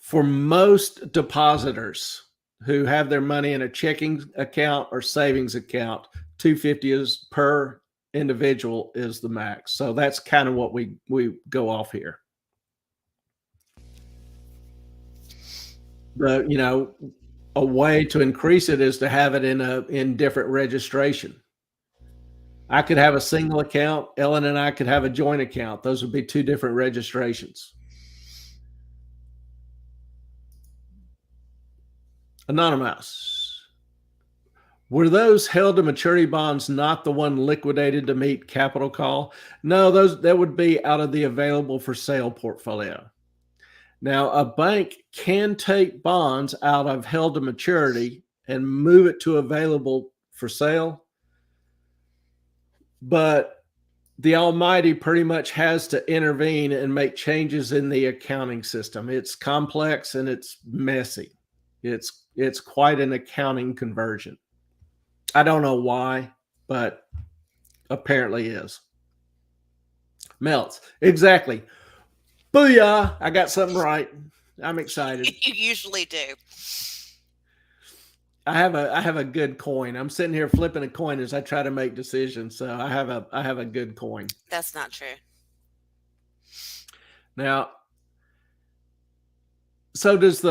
For most depositors who have their money in a checking account or savings account, 250 is per individual is the max. So that's kind of what we go off here. But, you know, a way to increase it is to have it in different registration. I could have a single account. Ellen and I could have a joint account. Those would be two different registrations. Anonymous. Were those held to maturity bonds not the one liquidated to meet capital call? No, that would be out of the available for sale portfolio. Now, a bank can take bonds out of held to maturity and move it to available for sale, but the Almighty pretty much has to intervene and make changes in the accounting system. It's complex and it's messy. It's quite an accounting conversion. I don't know why, but apparently is. Melts. Exactly. Booyah. I got something right. I'm excited. You usually do. I have a good coin. I'm sitting here flipping a coin as I try to make decisions. So I have a good coin. That's not true. Now, so does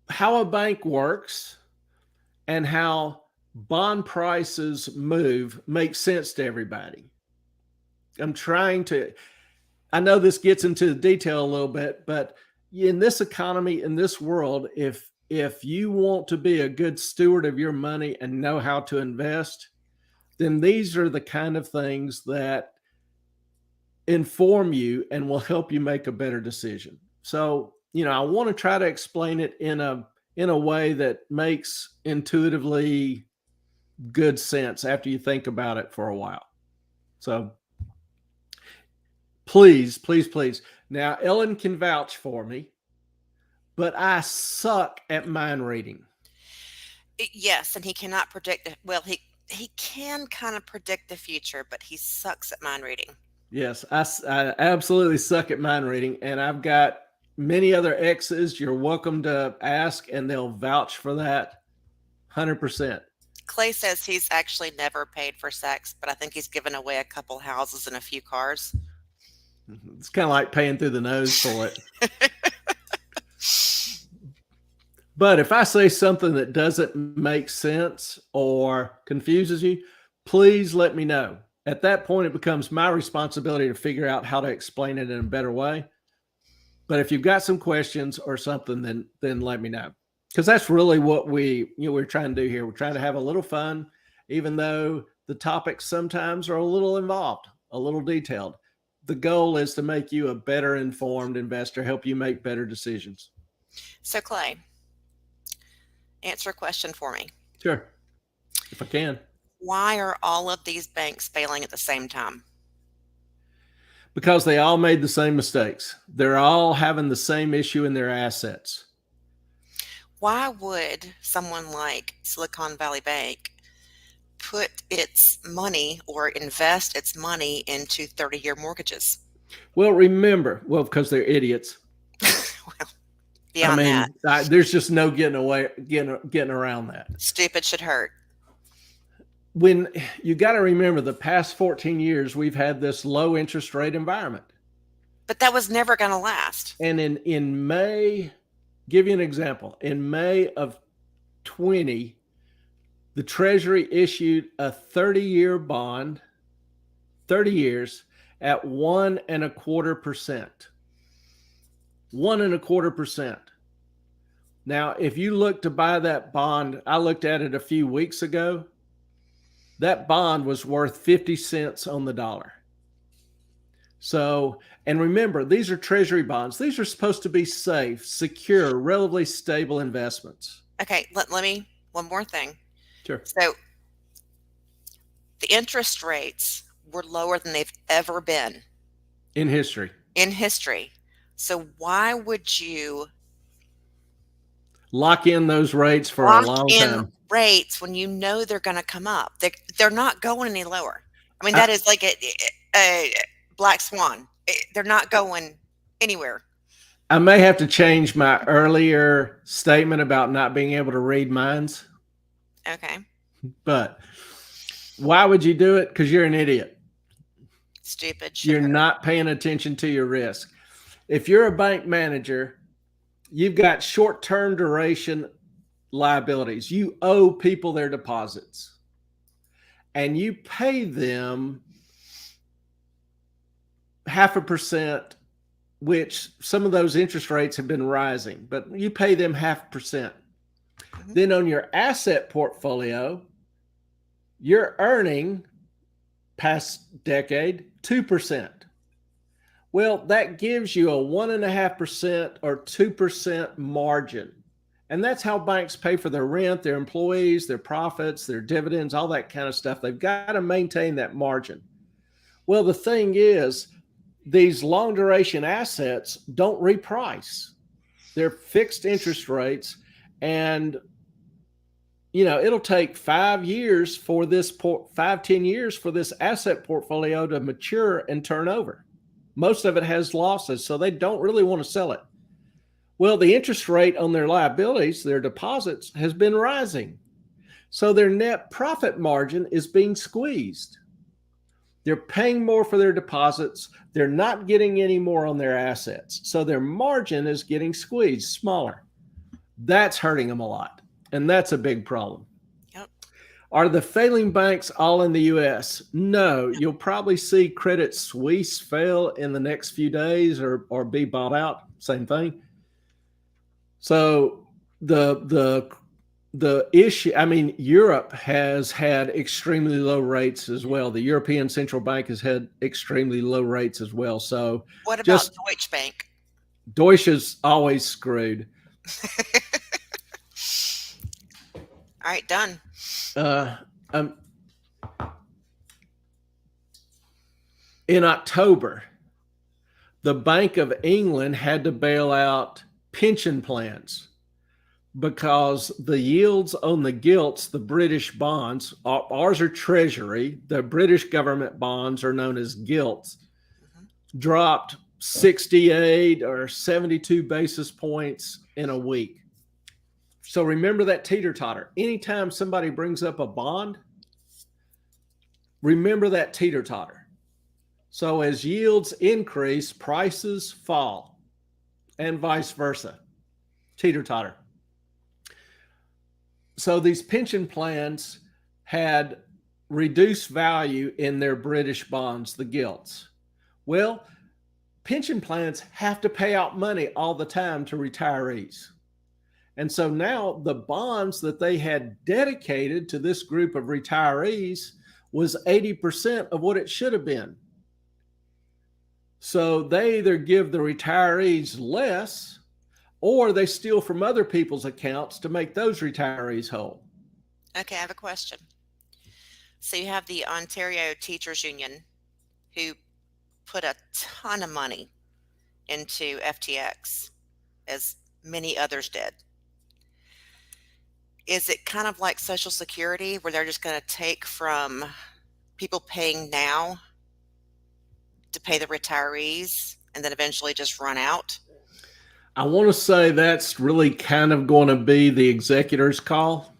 how a bank works and how bond prices move makes sense to everybody. I know this gets into the detail a little bit, but in this economy, in this world, if you want to be a good steward of your money and know how to invest, then these are the kind of things that inform you and will help you make a better decision. So, you know, I want to try to explain it in a way that makes intuitively good sense after you think about it for a while. So please. Now, Ellen can vouch for me, but I suck at mind reading. Yes, and he cannot predict it. Well, he can kind of predict the future, but he sucks at mind reading. Yes, I absolutely suck at mind reading, and I've got many other exes. You're welcome to ask, and they'll vouch for that 100%. Clay says he's actually never paid for sex, but I think he's given away a couple houses and a few cars. It's kind of like paying through the nose for it. But if I say something that doesn't make sense or confuses you, please let me know. At that point, it becomes my responsibility to figure out how to explain it in a better way. But if you've got some questions or something, then let me know. Because that's really what we're trying to do here. We're trying to have a little fun, even though the topics sometimes are a little involved, a little detailed. The goal is to make you a better informed investor, help you make better decisions. So, Clay, answer a question for me. Sure, if I can. Why are all of these banks failing at the same time? Because they all made the same mistakes. They're all having the same issue in their assets. Why would someone like Silicon Valley Bank put its money or invest its money into 30-year mortgages? Well, remember, because they're idiots. Well, beyond that, there's just no getting around that. Stupid should hurt. When you got to remember, the past 14 years, we've had this low interest rate environment. But that was never going to last. And in May, give you an example. In May of 20, the Treasury issued a 30-year bond, 30 years, at 1.25%. 1.25%. Now, if you look to buy that bond, I looked at it a few weeks ago. that bond was worth 50 cents on the dollar. So, and remember, these are treasury bonds. These are supposed to be safe, secure, relatively stable investments. Okay, let me, one more thing. Sure. So the interest rates were lower than they've ever been In history. in history. So why would you Lock in those rates for a lock long in time. rates when you know they're going to come up? They're not going any lower. I mean, I, that is like a black swan. They're not going anywhere. I may have to change my earlier statement about not being able to read minds, Okay. but why would you do it? Because you're an idiot. Stupid. Should You're hurt. not paying attention to your risk. If you're a bank manager, you've got short-term duration liabilities. You owe people their deposits, and you pay them 0.5%, which some of those interest rates have been rising, but you pay them 0.5%. Mhm. Then on your asset portfolio, you're earning past decade 2%. Well, that gives you a 1.5% or 2% margin. And that's how banks pay for their rent, their employees, their profits, their dividends, all that kind of stuff. They've got to maintain that margin. Well, the thing is, these long duration assets don't reprice. They're fixed interest rates. And, it'll take 5 years for this 10 years for this asset portfolio to mature and turn over. Most of it has losses, so they don't really want to sell it. Well, the interest rate on their liabilities, their deposits, has been rising. So their net profit margin is being squeezed. They're paying more for their deposits. They're not getting any more on their assets. So their margin is getting squeezed, smaller. That's hurting them a lot. And that's a big problem. Yep. Are the failing banks all in the U.S.? No. You'll probably see Credit Suisse fail in the next few days or be bought out. Same thing. So the issue, Europe has had extremely low rates as well. The European Central Bank has had extremely low rates as well. So What about just Deutsche Bank? Deutsche is always screwed. All right, done. In October, the Bank of England had to bail out pension plans because the yields on the gilts, the British bonds, ours are treasury, the British government bonds are known as gilts, dropped 68 or 72 basis points in a week. So remember that teeter-totter. Anytime somebody brings up a bond, remember that teeter-totter. So as yields increase, prices fall, and vice versa. Teeter-totter. So these pension plans had reduced value in their British bonds, the gilts. Well, pension plans have to pay out money all the time to retirees. And so now the bonds that they had dedicated to this group of retirees was 80% of what it should have been. So they either give the retirees less or they steal from other people's accounts to make those retirees whole. Okay, I have a question. So you have the Ontario Teachers Union who put a ton of money into FTX, as many others did. Is it kind of like Social Security where they're just going to take from people paying now to pay the retirees and then eventually just run out? I want to say that's really kind of going to be the executor's call,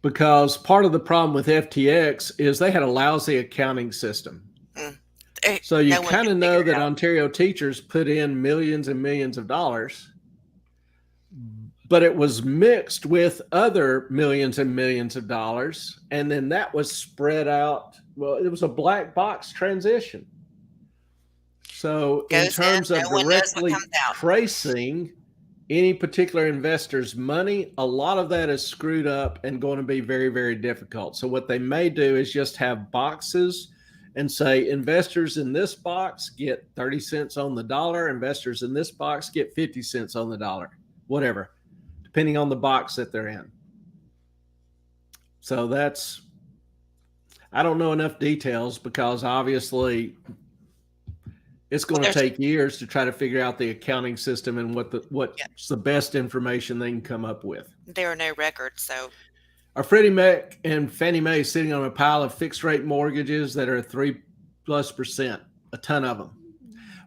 because part of the problem with FTX is they had a lousy accounting system. So you kind of know that Ontario teachers put in millions and millions of dollars, but it was mixed with other millions and millions of dollars. And then that was spread out. Well, it was a black box transition. So in terms of directly tracing any particular investor's money, a lot of that is screwed up and going to be very, very difficult. So what they may do is just have boxes and say investors in this box get 30 cents on the dollar, investors in this box get 50 cents on the dollar, whatever, depending on the box that they're in. So I don't know enough details because obviously it's going to take years to try to figure out the accounting system and what's the best information they can come up with. There are no records, so. Are Freddie Mac and Fannie Mae sitting on a pile of fixed rate mortgages that are 3+%, a ton of them?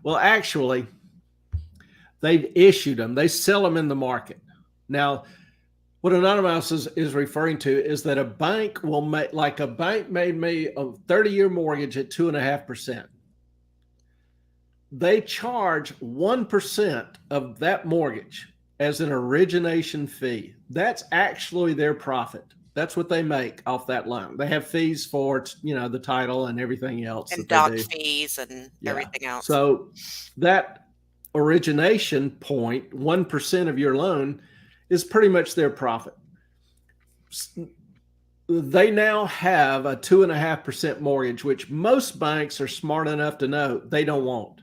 Well, actually, they've issued them. They sell them in the market. Now, what Anonymous is referring to is that a bank will make, like a bank made me a 30-year mortgage at 2.5%. They charge 1% of that mortgage as an origination fee. That's actually their profit. That's what they make off that loan. They have fees for, the title and everything else. And doc fees and everything else. So that origination point, 1% of your loan, is pretty much their profit. They now have a 2.5% mortgage, which most banks are smart enough to know they don't want.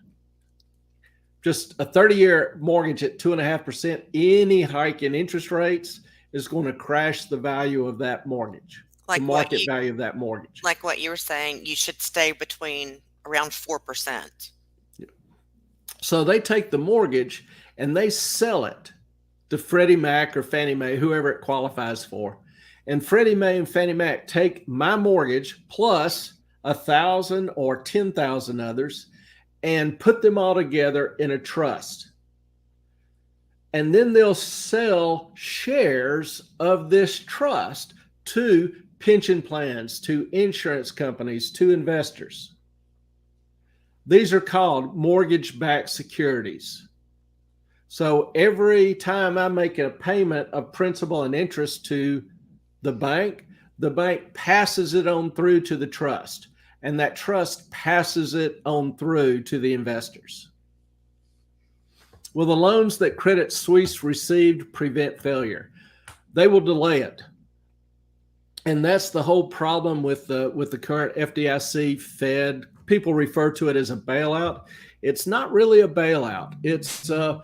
Just a 30-year mortgage at 2.5%, any hike in interest rates is going to crash the value of that mortgage, the market value of that mortgage. Like what you were saying, you should stay between around 4%. So they take the mortgage and they sell it to Freddie Mac or Fannie Mae, whoever it qualifies for. And Freddie Mae and Fannie Mac take my mortgage plus 1,000 or 10,000 others and put them all together in a trust. And then they'll sell shares of this trust to pension plans, to insurance companies, to investors. These are called mortgage-backed securities. So every time I make a payment of principal and interest to the bank passes it on through to the trust. And that trust passes it on through to the investors. Will the loans that Credit Suisse received prevent failure? They will delay it. And that's the whole problem with the current FDIC Fed. People refer to it as a bailout. It's not really a bailout. It's a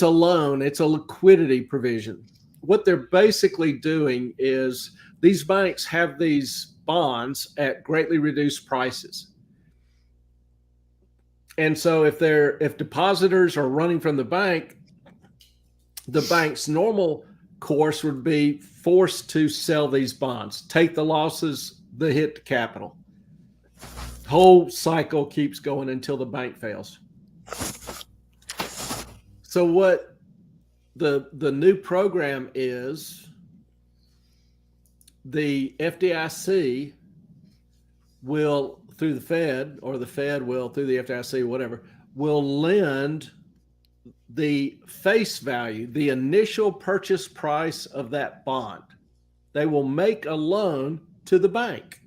loan. It's a liquidity provision. What they're basically doing is these banks have these bonds at greatly reduced prices. And so if depositors are running from the bank's normal course would be forced to sell these bonds, take the losses, the hit to capital. Whole cycle keeps going until the bank fails. So what the new program is, the FDIC will, through the Fed, or the Fed will, through the FDIC, whatever, will lend the face value, the initial purchase price of that bond. They will make a loan to the bank.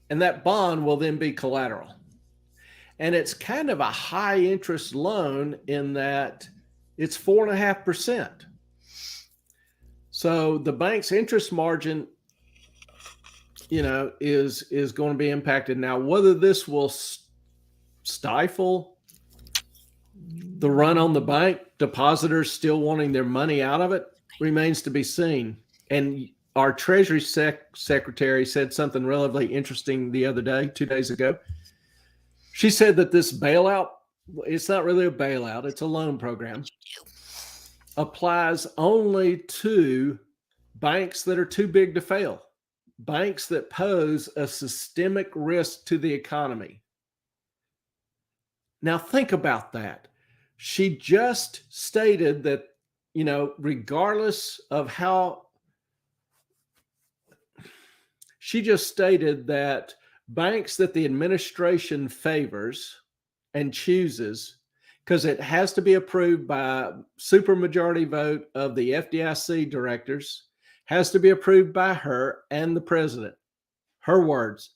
And that bond will then be collateral. And it's kind of a high interest loan in that it's 4.5%. So the bank's interest margin, is going to be impacted. Now, whether this will stifle the run on the bank, depositors still wanting their money out of it, remains to be seen. And our Treasury Secretary said something relatively interesting the other day, 2 days ago. She said that this bailout, it's not really a bailout, it's a loan program, applies only to banks that are too big to fail, banks that pose a systemic risk to the economy. Now think about that. She just stated that, regardless of how, she just stated that banks that the administration favors and chooses, because it has to be approved by supermajority vote of the FDIC directors, has to be approved by her and the president. Her words.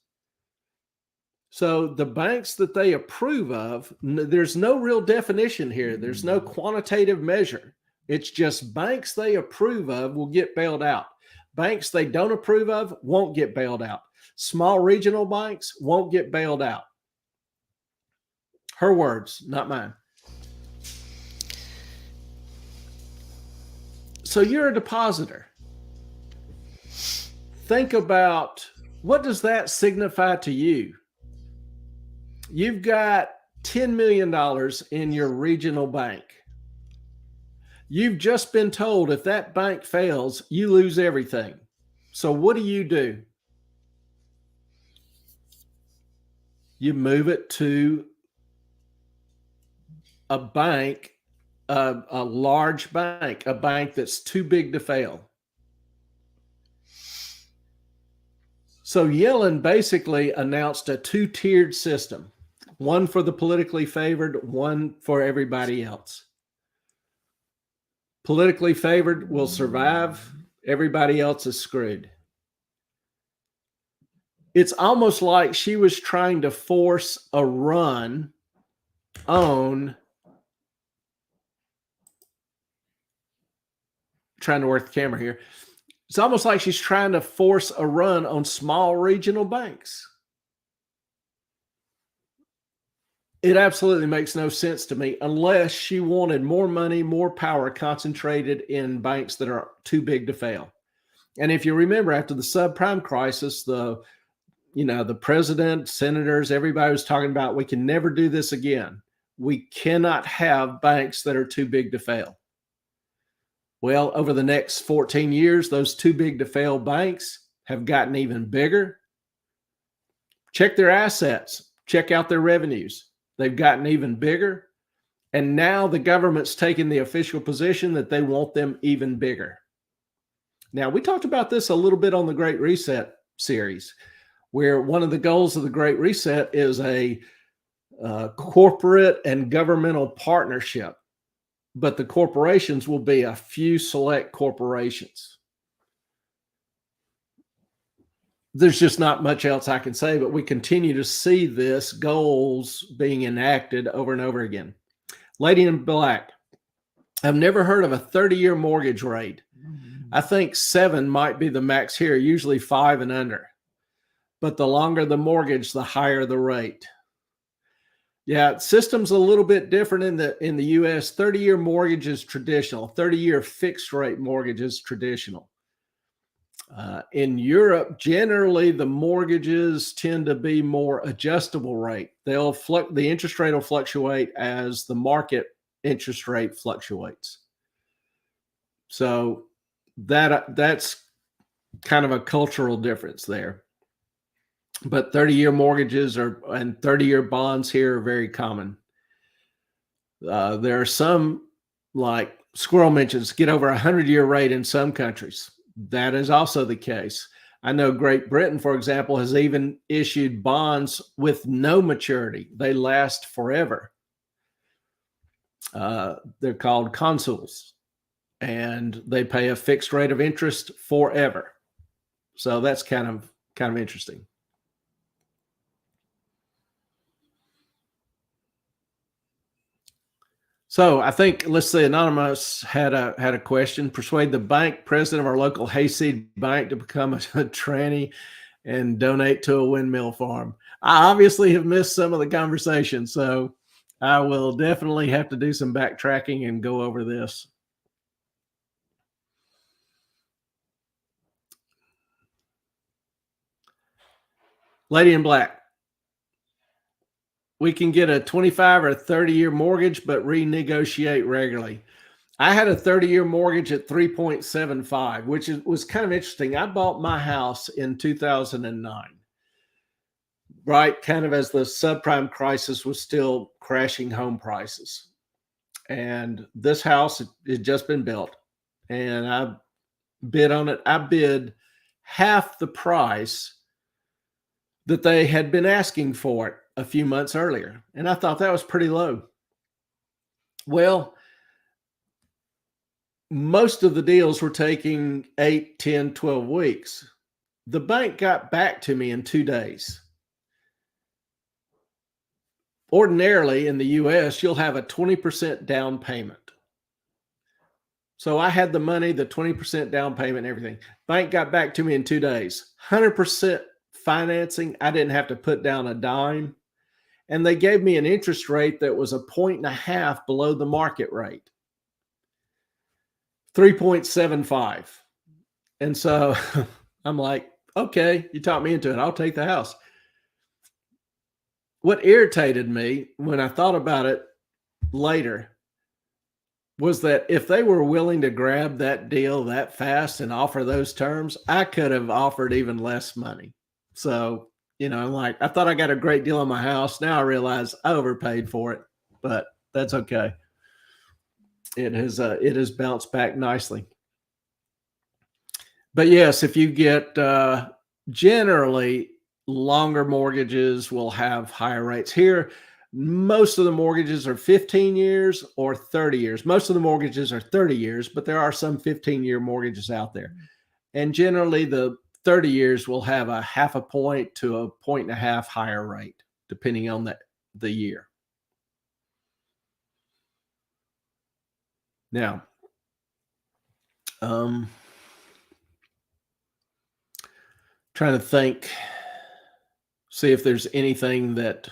So the banks that they approve of, there's no real definition here. There's no quantitative measure. It's just banks they approve of will get bailed out. Banks they don't approve of won't get bailed out. Small regional banks won't get bailed out. Her words, not mine. So you're a depositor. Think about, what does that signify to you? You've got $10 million in your regional bank. You've just been told if that bank fails, you lose everything. So what do? You move it to a bank, a large bank, a bank that's too big to fail. So Yellen basically announced a two-tiered system, one for the politically favored, one for everybody else. Politically favored will survive. Everybody else is screwed. It's almost like she was trying to force a run on, trying to work the camera here. It's almost like she's trying to force a run on small regional banks. It absolutely makes no sense to me unless she wanted more money, more power concentrated in banks that are too big to fail. And if you remember, after the subprime crisis, the president, senators, everybody was talking about, we can never do this again. We cannot have banks that are too big to fail. Well, over the next 14 years, those too big to fail banks have gotten even bigger. Check their assets, check out their revenues. They've gotten even bigger. And now the government's taken the official position that they want them even bigger. Now, we talked about this a little bit on the Great Reset series, where one of the goals of the Great Reset is a corporate and governmental partnership. But the corporations will be a few select corporations. There's just not much else I can say, but we continue to see this goals being enacted over and over again. Lady in Black, I've never heard of a 30-year mortgage rate. I think 7 might be the max here, usually 5 and under. But the longer the mortgage, the higher the rate. Yeah, system's a little bit different in the U.S. 30-year mortgage is traditional. 30-year fixed rate mortgage is traditional. In Europe, generally the mortgages tend to be more adjustable rate. The interest rate will fluctuate as the market interest rate fluctuates. So that's kind of a cultural difference there. But 30-year mortgages and 30-year bonds here are very common. There are some, like Squirrel mentions, get over 100-year rate in some countries. That is also the case. I know Great Britain, for example, has even issued bonds with no maturity. They last forever. They're called consols, and they pay a fixed rate of interest forever. So that's kind of interesting. So I think, let's see, Anonymous had a question. Persuade the bank president of our local hayseed bank to become a tranny and donate to a windmill farm. I obviously have missed some of the conversation, so I will definitely have to do some backtracking and go over this. Lady in Black. We can get a 25 or 30-year mortgage, but renegotiate regularly. I had a 30-year mortgage at 3.75, which was kind of interesting. I bought my house in 2009, right? Kind of as the subprime crisis was still crashing home prices. And this house had just been built, and I bid on it. I bid half the price that they had been asking for it a few months earlier. And I thought that was pretty low. Well, most of the deals were taking 8, 10, 12 weeks. The bank got back to me in 2 days. ordinarily in the US, you'll have a 20% down payment. So I had the money, the 20% down payment and everything. Bank got back to me in 2 days. 100% financing. I didn't have to put down a dime. And they gave me an interest rate that was 1.5 points below the market rate. 3.75. And so I'm like, okay, you talked me into it. I'll take the house. What irritated me when I thought about it later was that if they were willing to grab that deal that fast and offer those terms, I could have offered even less money. So, I'm like, I thought I got a great deal on my house. Now I realize I overpaid for it, but that's okay. It has bounced back nicely. But yes, if you get generally longer mortgages will have higher rates. Here, most of the mortgages are 15 years or 30 years. Most of the mortgages are 30 years, but there are some 15-year mortgages out there. And generally the 30 years will have a 0.5 point to 1.5 points higher rate, depending on the year. Now, trying to think, see if there's anything that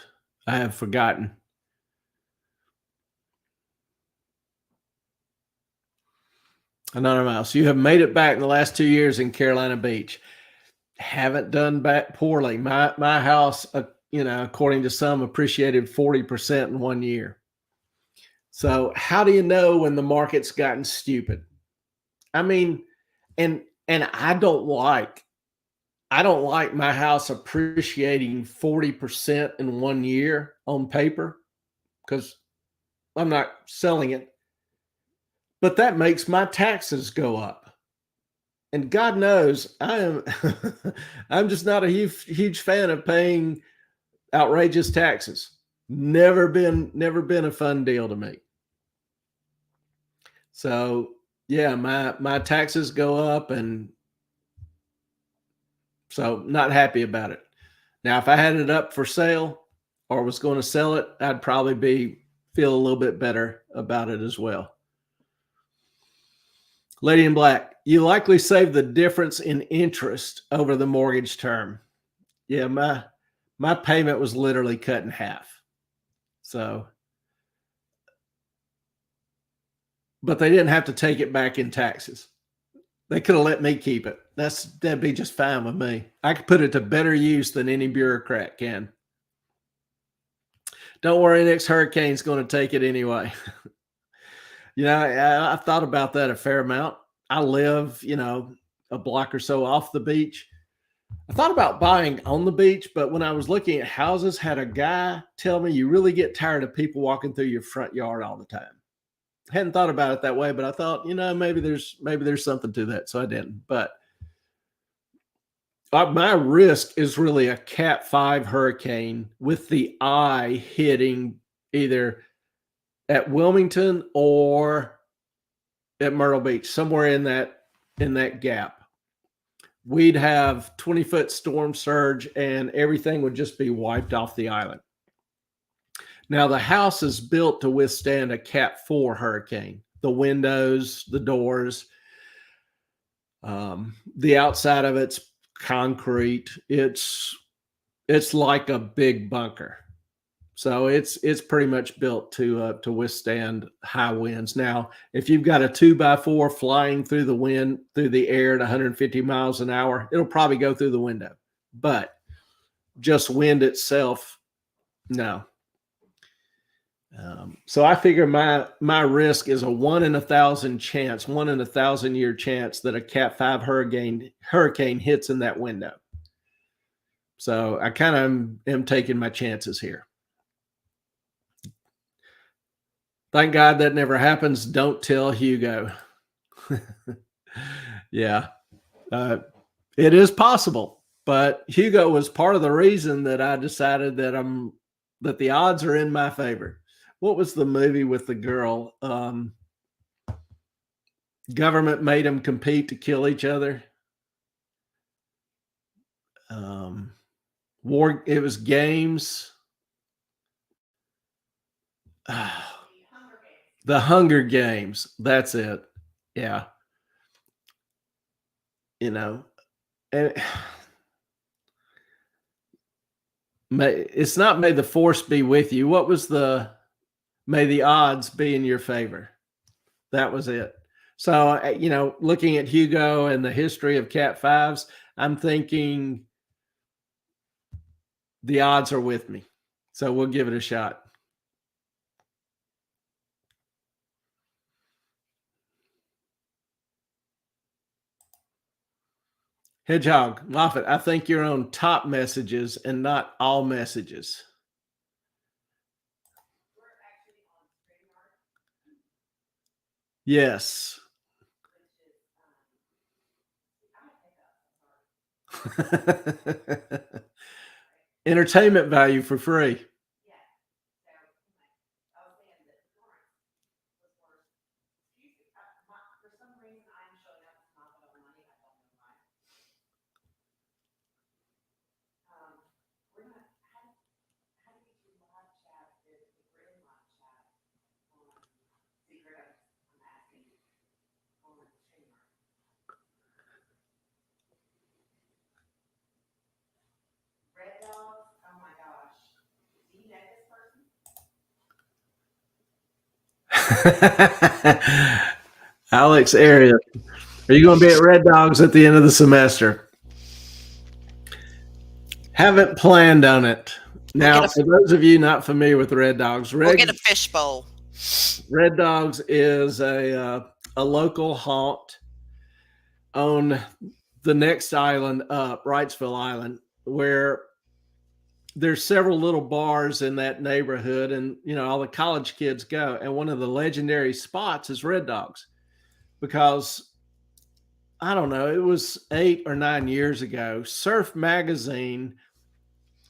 I have forgotten. Anonymous, you have made it back in the last 2 years in Carolina Beach. Haven't done back poorly. My house, according to some, appreciated 40% in 1 year. So how do you know when the market's gotten stupid? I mean, and I don't like my house appreciating 40% in 1 year on paper because I'm not selling it. But that makes my taxes go up. And God knows I'm just not a huge fan of paying outrageous taxes. Never been a fun deal to me. So yeah, my taxes go up, and so not happy about it. Now, if I had it up for sale or was going to sell it, I'd probably feel a little bit better about it as well. Lady in Black, you likely save the difference in interest over the mortgage term. Yeah, my payment was literally cut in half. So, but they didn't have to take it back in taxes. They could have let me keep it. That'd be just fine with me. I could put it to better use than any bureaucrat can. Don't worry, next hurricane's going to take it anyway. I've thought about that a fair amount. I live, a block or so off the beach. I thought about buying on the beach, but when I was looking at houses, had a guy tell me you really get tired of people walking through your front yard all the time. Hadn't thought about it that way, but I thought, maybe there's something to that. So I didn't. But my risk is really a Cat 5 hurricane with the eye hitting either at Wilmington or at Myrtle Beach, somewhere in that gap. We'd have 20-foot storm surge and everything would just be wiped off the island. Now, the house is built to withstand a Cat 4 hurricane. The windows, the doors, the outside of it's concrete. It's like a big bunker. So it's pretty much built to withstand high winds. Now, if you've got a 2x4 flying through the wind, through the air at 150 miles an hour, it'll probably go through the window. But just wind itself, no. So I figure my risk is a 1 in 1,000 chance, 1 in 1,000 year chance that a Cat 5 hurricane hits in that window. So I kind of am taking my chances here. Thank God that never happens. Don't tell Hugo. Yeah, it is possible. But Hugo was part of the reason that I decided that the odds are in my favor. What was the movie with the girl? Government made them compete to kill each other. It was games. The Hunger Games. That's it. Yeah. You know, and it's not may the force be with you. What was the may the odds be in your favor? That was it. So, looking at Hugo and the history of Cat Fives, I'm thinking the odds are with me. So we'll give it a shot. Hedgehog, Moffat, I think you're on top messages and not all messages. Yes. Entertainment value for free. Alex Area, are you going to be at Red Dogs at the end of the semester? Haven't planned on it. We'll Now, get a for those of you not familiar with Red Dogs, we'll get a fish bowl. Red Dogs is a local haunt on the next island up, Wrightsville Island, where there's several little bars in that neighborhood, and all the college kids go. And one of the legendary spots is Red Dogs, because I don't know, it was 8 or 9 years ago. Surf Magazine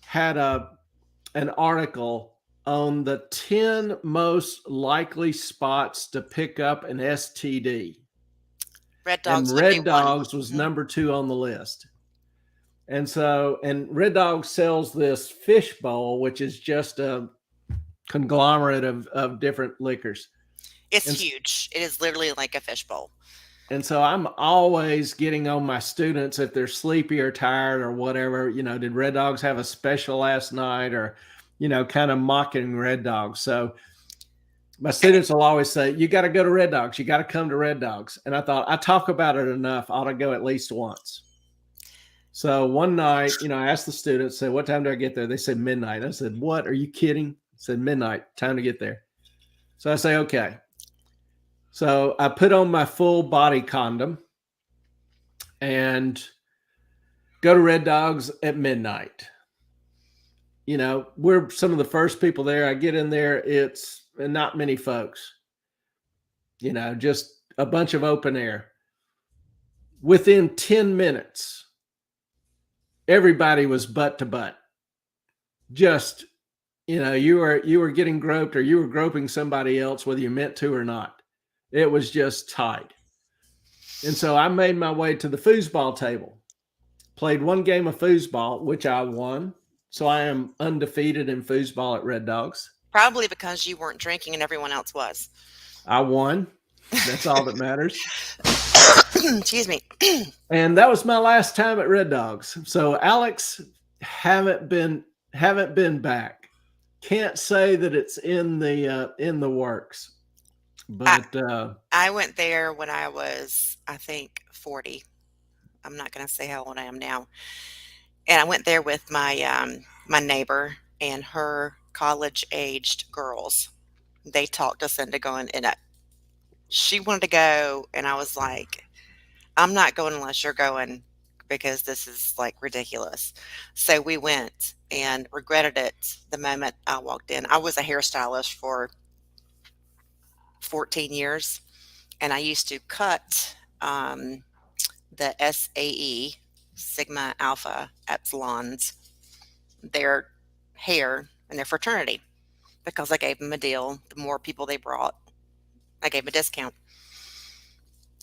had an article on the 10 most likely spots to pick up an STD. Red Dogs and would be Red one. Dogs was number 2 on the list. And Red Dog sells this fish bowl, which is just a conglomerate of different liquors. It's huge. It is literally like a fish bowl. And so I'm always getting on my students if they're sleepy or tired or whatever. Did Red Dogs have a special last night, or kind of mocking Red Dogs. So my students will always say, you got to go to Red Dogs. You got to come to Red Dogs. And I thought, I talk about it enough. I ought to go at least once. So one night, I asked the students, said, what time do I get there? They said midnight. I said, what? Are you kidding? I said, midnight, time to get there. So I say, okay. So I put on my full body condom and go to Red Dogs at midnight. We're some of the first people there. I get in there, it's not many folks, just a bunch of open air. Within 10 minutes, everybody was butt to butt. Just, you were getting groped, or you were groping somebody else, whether you meant to or not. It was just tight. And so I made my way to the foosball table, played one game of foosball, which I won. So I am undefeated in foosball at Red Dogs. Probably because you weren't drinking and everyone else was. I won. That's all that matters. Excuse me. And that was my last time at Red Dogs. So Alex, haven't been back. Can't say that it's in the works. But I went there when I was, I think, 40. I'm not going to say how old I am now. And I went there with my my neighbor and her college-aged girls. They talked us into going, and she wanted to go, and I was like, I'm not going unless you're going, because this is like ridiculous. So we went and regretted it the moment I walked in. I was a hairstylist for 14 years, and I used to cut the SAE, Sigma Alpha Epsilons, their hair in their fraternity, because I gave them a deal. The more people they brought, I gave them a discount.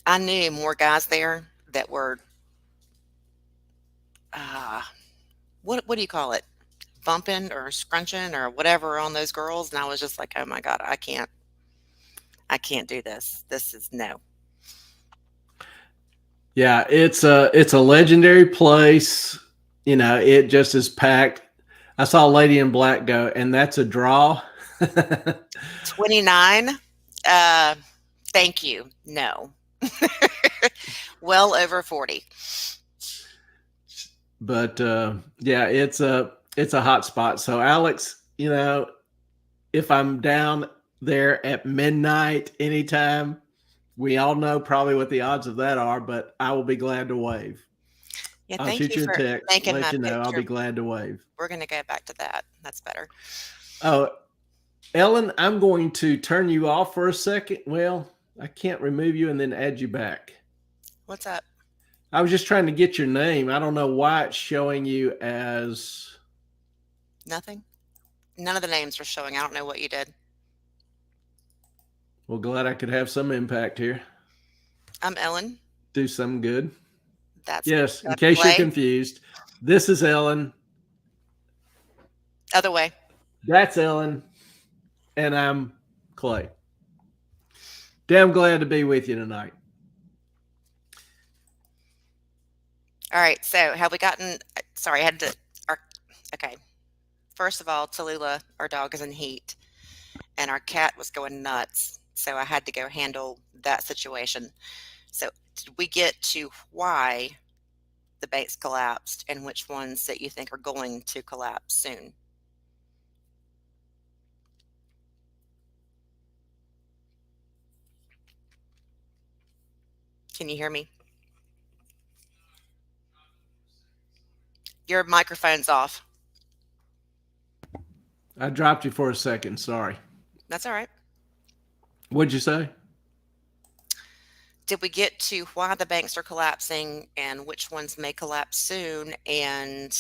I knew more guys there that were, what do you call it? bumping or scrunching or whatever on those girls, and I was just like, "Oh my god, I can't do this. This is no." Yeah, it's a legendary place. It just is packed. I saw Lady in Black go, and that's a draw. 29? Uh, thank you. No. Well over 40. But yeah, it's a hot spot. So Alex, if I'm down there at midnight anytime, we all know probably what the odds of that are, but I will be glad to wave. Yeah, I'll thank shoot you you a for text, making let my you know. I'll be picture. glad to wave. We're gonna go back to that. That's better. Oh, Ellen, I'm going to turn you off for a second. Well, I can't remove you and then add you back. What's up? I was just trying to get your name. I don't know why it's showing you as. Nothing? None of the names were showing. I don't know what you did. Well, glad I could have some impact here. I'm Ellen. Do something good. That's Yes, in case you're Clay. confused, this is Ellen. Other way. That's Ellen. And I'm Clay. Damn glad to be with you tonight. All right. So have we gotten? Sorry, I had to. Okay. First of all, Tallulah, our dog, is in heat, and our cat was going nuts. So I had to go handle that situation. So did we get to why the banks collapsed and which ones that you think are going to collapse soon? Can you hear me? Your microphone's off. I dropped you for a second. Sorry. That's all right. What'd you say? Did we get to why the banks are collapsing and which ones may collapse soon and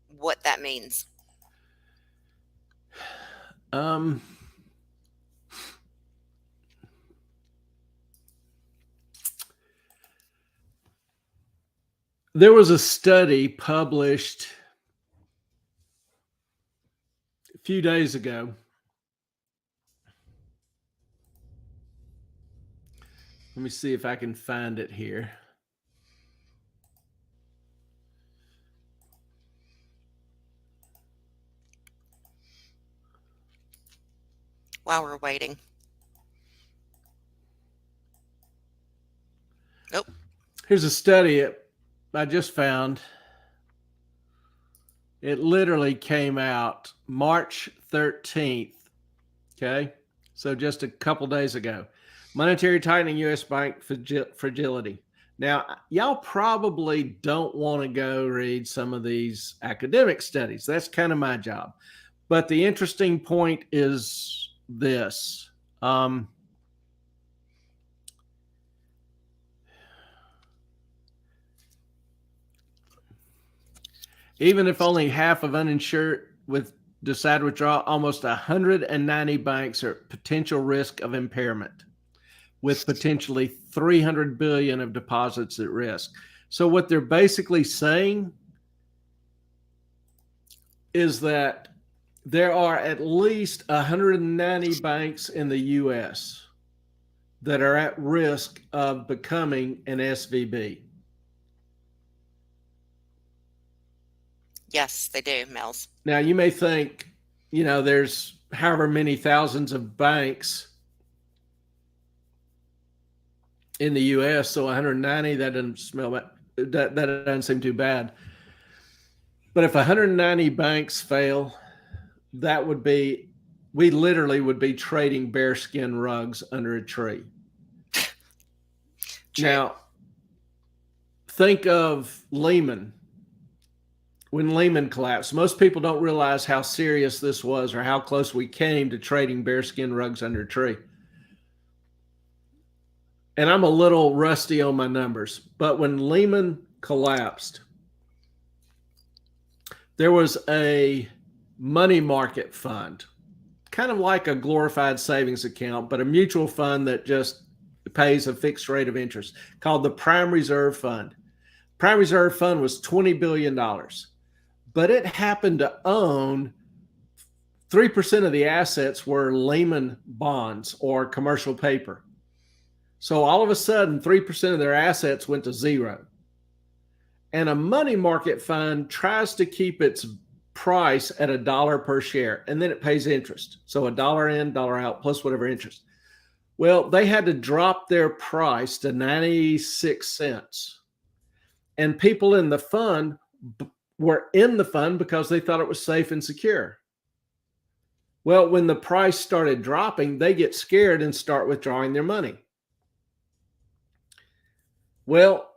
what that means? There was a study published a few days ago. Let me see if I can find it here. While we're waiting. Nope. Here's a study I just found. It literally came out March 13th. Okay. So just a couple days ago. Monetary tightening, U.S. bank fragility. Now, y'all probably don't want to go read some of these academic studies. That's kind of my job. But the interesting point is this. Even if only half of uninsured decide to withdraw, almost 190 banks are at potential risk of impairment, with potentially 300 billion of deposits at risk. So what they're basically saying is that there are at least 190 banks in the U.S. that are at risk of becoming an SVB. Yes, they do, Mel's. Now, you may think, there's however many thousands of banks in the U.S., so 190, that doesn't smell bad. That doesn't seem too bad. But if 190 banks fail, we literally would be trading bearskin rugs under a tree. True. Now, think of Lehman. When Lehman collapsed, most people don't realize how serious this was or how close we came to trading bearskin rugs under a tree. And I'm a little rusty on my numbers, but when Lehman collapsed, there was a money market fund, kind of like a glorified savings account, but a mutual fund that just pays a fixed rate of interest, called the Prime Reserve Fund. Prime Reserve Fund was $20 billion. but it happened to own 3% of the assets were Lehman bonds or commercial paper. So all of a sudden, 3% of their assets went to zero. And a money market fund tries to keep its price at $1 per share, and then it pays interest. So $1 in, $1 out, plus whatever interest. Well, they had to drop their price to 96 cents. And people in the fund were in the fund because they thought it was safe and secure. Well, when the price started dropping, they get scared and start withdrawing their money. Well,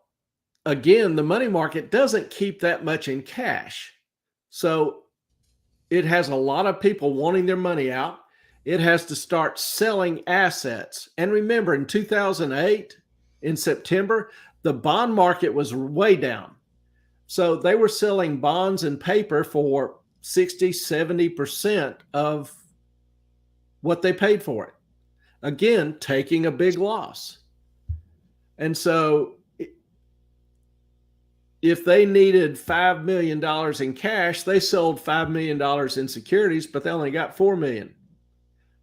again, the money market doesn't keep that much in cash. So it has a lot of people wanting their money out. It has to start selling assets. And remember, in 2008, in September, the bond market was way down. So they were selling bonds and paper for 60, 70% of what they paid for it. Again, taking a big loss. And so if they needed $5 million in cash, they sold $5 million in securities, but they only got $4 million.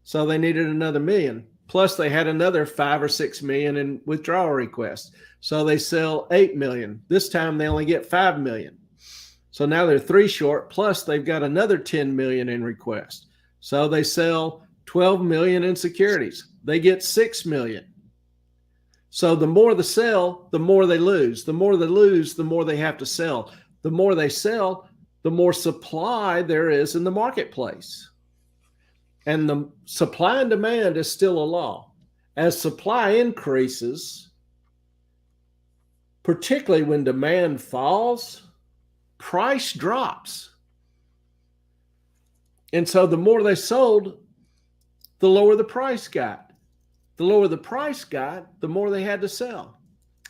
So they needed another $1 million. Plus they had another $5 or $6 million in withdrawal requests. So they sell $8 million. This time they only get $5 million. So now they're 3 short, plus they've got another $10 million in requests. So they sell $12 million in securities. They get $6 million. So the more they sell, the more they lose. The more they lose, the more they have to sell. The more they sell, the more supply there is in the marketplace. And the supply and demand is still a law. As supply increases, particularly when demand falls, price drops. And so the more they sold, the lower the price got. The lower the price got, the more they had to sell.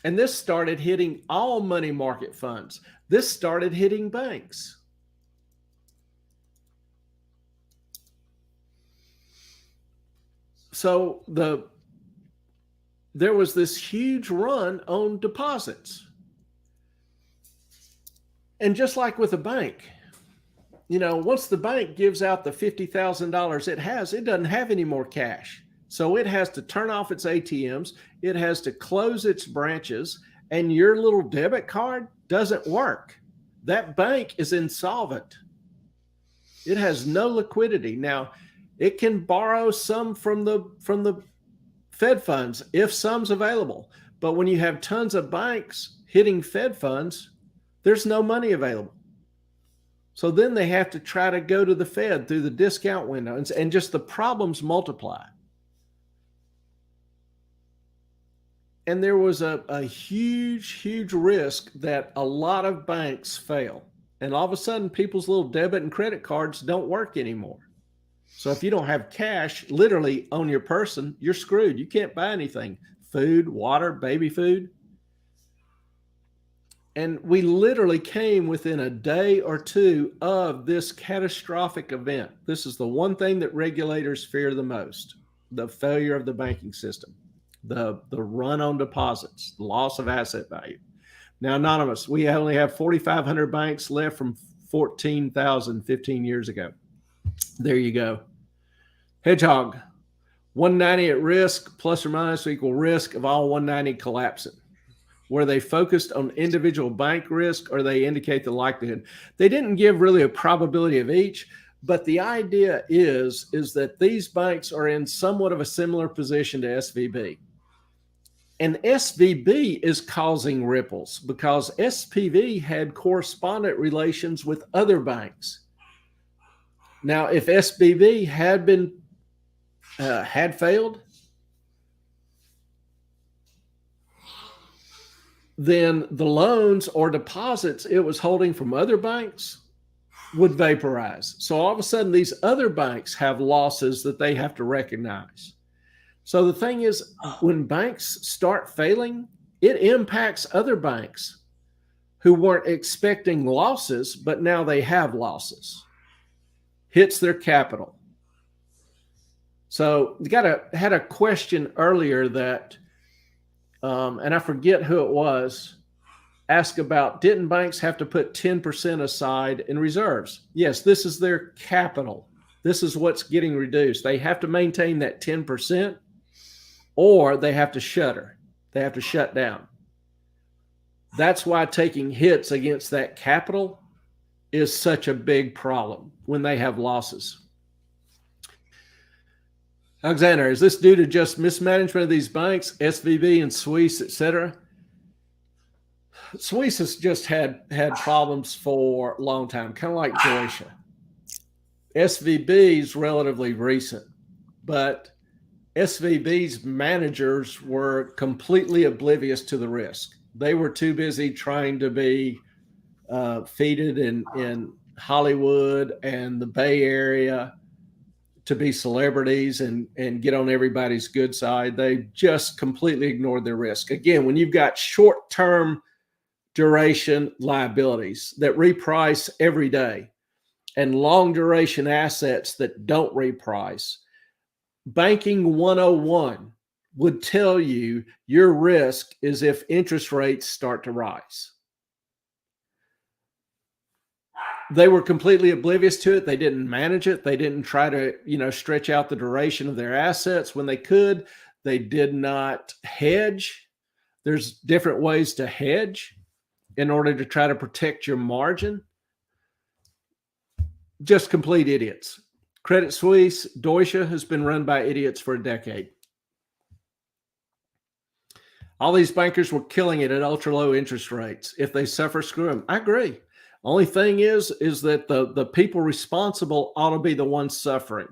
And this started hitting all money market funds. This started hitting banks. So there was this huge run on deposits. And just like with a bank, once the bank gives out the $50,000 it doesn't have any more cash. So it has to turn off its ATMs, it has to close its branches, and your little debit card doesn't work. That bank is insolvent. It has no liquidity. Now, it can borrow some from the Fed funds if some's available. But when you have tons of banks hitting Fed funds, there's no money available. So then they have to try to go to the Fed through the discount window, and just the problems multiply. And there was a huge, huge risk that a lot of banks fail. And all of a sudden, people's little debit and credit cards don't work anymore. So if you don't have cash literally on your person, you're screwed. You can't buy anything. Food, water, baby food. And we literally came within a day or two of this catastrophic event. This is the one thing that regulators fear the most: the failure of the banking system, the run on deposits, the loss of asset value. Now, Anonymous, we only have 4,500 banks left from 14,000 15 years ago. There you go. Hedgehog, 190 at risk, plus or minus equal risk of all 190 collapsing. Were they focused on individual bank risk, or they indicate the likelihood? They didn't give really a probability of each, but the idea is that these banks are in somewhat of a similar position to SVB. And SVB is causing ripples because SPV had correspondent relations with other banks. Now, if SVB had failed, then the loans or deposits it was holding from other banks would vaporize. So all of a sudden, these other banks have losses that they have to recognize. So the thing is, when banks start failing, it impacts other banks who weren't expecting losses, but now they have losses. Hits their capital. So you had a question earlier that, and I forget who it was, ask about, didn't banks have to put 10% aside in reserves? Yes, this is their capital. This is what's getting reduced. They have to maintain that 10%, or they have to shutter. They have to shut down. That's why taking hits against that capital is such a big problem when they have losses. Alexander, is this due to just mismanagement of these banks, SVB and Suisse, et cetera? Suisse has just had problems for a long time, kind of like Deutsche. SVB is relatively recent, but SVB's managers were completely oblivious to the risk. They were too busy trying to be feted in Hollywood and the Bay Area to be celebrities and get on everybody's good side. They just completely ignored their risk. Again, when you've got short-term duration liabilities that reprice every day and long duration assets that don't reprice, Banking 101 would tell you your risk is if interest rates start to rise. They were completely oblivious to it. They didn't manage it. They didn't try to, stretch out the duration of their assets when they could. They did not hedge. There's different ways to hedge in order to try to protect your margin. Just complete idiots. Credit Suisse, Deutsche has been run by idiots for a decade. All these bankers were killing it at ultra low interest rates. If they suffer, screw them. I agree. Only thing is that the people responsible ought to be the ones suffering.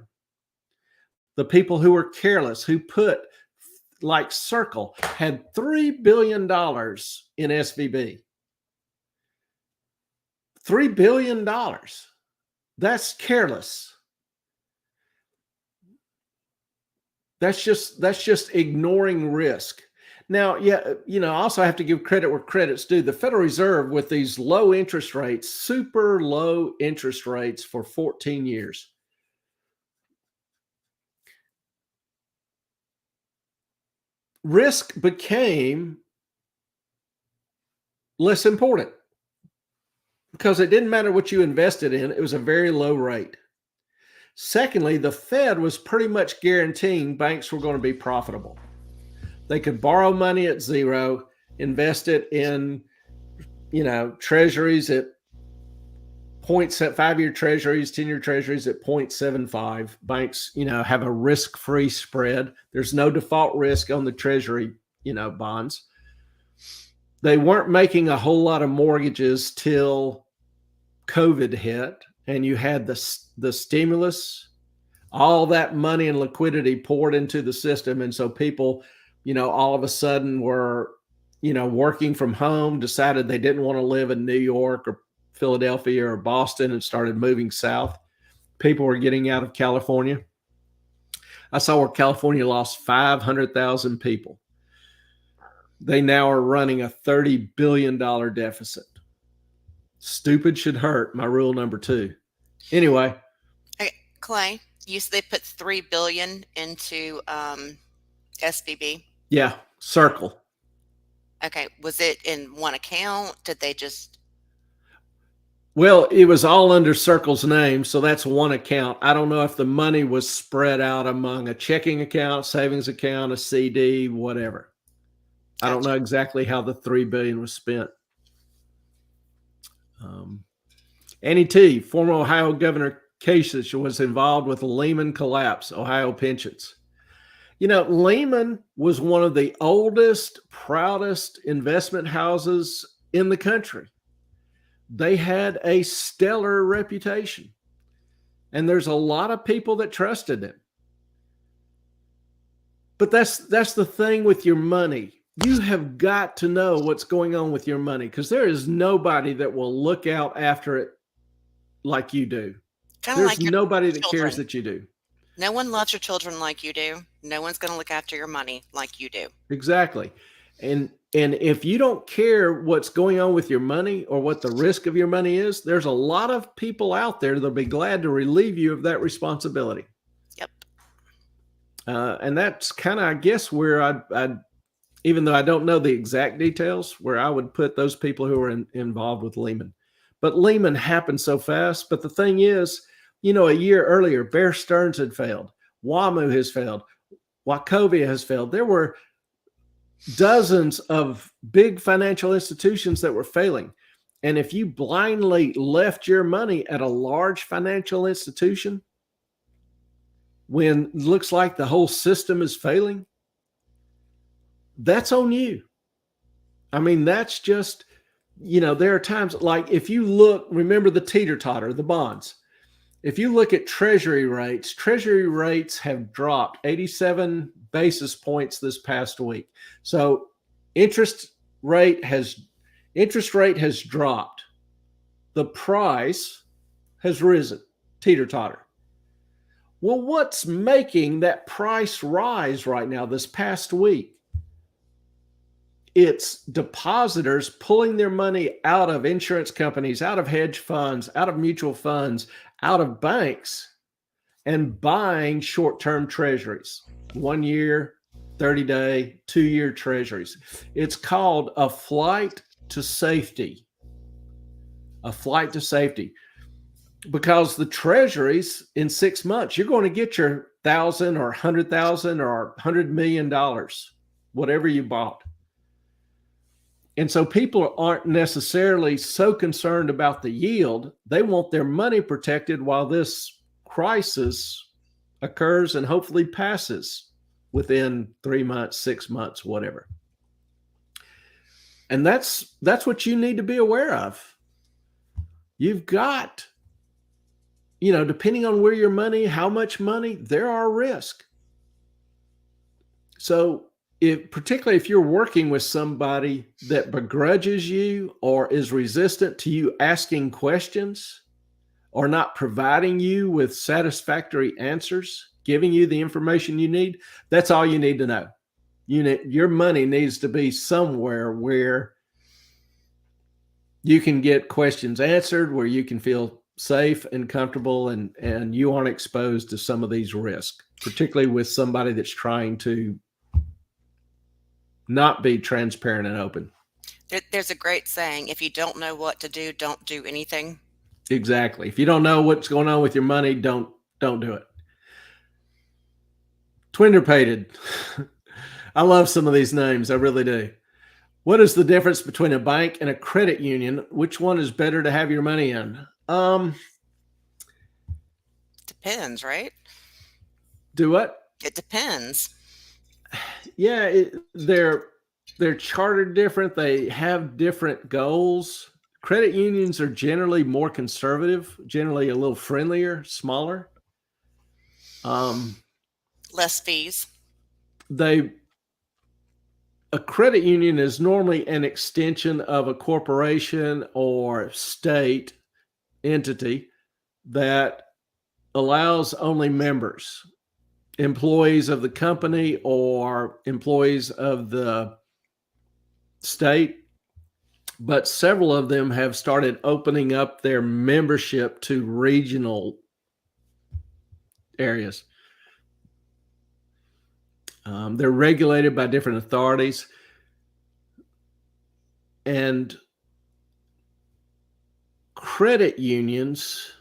The people who were careless, who put, like Circle, had $3 billion in SVB. $3 billion. That's careless. That's just ignoring risk. Now, I also have to give credit where credit's due. The Federal Reserve, with these low interest rates, super low interest rates for 14 years, risk became less important because it didn't matter what you invested in. It was a very low rate. Secondly, the Fed was pretty much guaranteeing banks were going to be profitable. They could borrow money at zero, invest it in, treasuries at 5-year treasuries, 10-year treasuries at 0.75. Banks, have a risk-free spread. There's no default risk on the treasury, bonds. They weren't making a whole lot of mortgages till COVID hit, and you had the stimulus, all that money and liquidity poured into the system. And so people, all of a sudden were, working from home, decided they didn't want to live in New York or Philadelphia or Boston and started moving south. People were getting out of California. I saw where California lost 500,000 people. They now are running a $30 billion deficit. Stupid should hurt, my rule number 2. Anyway. Hey, Clay, you said they put $3 billion into SVB? Yeah, Circle. Okay, was it in one account? Did they just... Well, it was all under Circle's name, so that's one account. I don't know if the money was spread out among a checking account, savings account, a CD, whatever. Gotcha. I don't know exactly how the $3 billion was spent. Annie T., former Ohio Governor Kasich, was involved with the Lehman collapse, Ohio pensions. Lehman was one of the oldest, proudest investment houses in the country. They had a stellar reputation, and there's a lot of people that trusted them. But that's the thing with your money. You have got to know what's going on with your money, because there is nobody that will look out after it like you do. There's nobody that cares that you do. No one loves your children like you do. No one's going to look after your money like you do. Exactly. And if you don't care what's going on with your money or what the risk of your money is, there's a lot of people out there that'll be glad to relieve you of that responsibility. Yep. And that's kind of, I guess, where I'd even though I don't know the exact details, where I would put those people who were involved with Lehman. But Lehman happened so fast. But the thing is, a year earlier, Bear Stearns had failed. WAMU has failed. Wachovia has failed. There were dozens of big financial institutions that were failing. And if you blindly left your money at a large financial institution when it looks like the whole system is failing, that's on you. I mean, that's just, there are times like if you look, remember the teeter-totter, the bonds. If you look at treasury rates have dropped 87 basis points this past week. So interest rate has dropped. The price has risen, teeter-totter. Well, what's making that price rise right now this past week? It's depositors pulling their money out of insurance companies, out of hedge funds, out of mutual funds, out of banks, and buying short-term treasuries, 1 year, 30-day, 2-year treasuries. It's called a flight to safety. A flight to safety. Because the treasuries in 6 months, you're going to get your $1,000 or $100,000 or $100 million, whatever you bought. And so people aren't necessarily so concerned about the yield. They want their money protected while this crisis occurs and hopefully passes within 3 months, 6 months, whatever. And that's what you need to be aware of. You've got, depending on where your money, how much money, there are risks. So particularly if you're working with somebody that begrudges you or is resistant to you asking questions or not providing you with satisfactory answers, giving you the information you need, that's all you need to know. Your money needs to be somewhere where you can get questions answered, where you can feel safe and comfortable, and you aren't exposed to some of these risks, particularly with somebody that's trying to not be transparent and open. There's a great saying, if you don't know what to do, don't do anything. Exactly. If you don't know what's going on with your money, don't do it. Twinderpated. I love some of these names. I really do. What is the difference between a bank and a credit union? Which one is better to have your money in? Depends, right? Do what? It depends. Yeah, they're chartered different. They have different goals. Credit unions are generally more conservative, generally a little friendlier, smaller. Less fees. A credit union is normally an extension of a corporation or state entity that allows only members, employees of the company or employees of the state. But several of them have started opening up their membership to regional areas. They're regulated by different authorities. And credit unions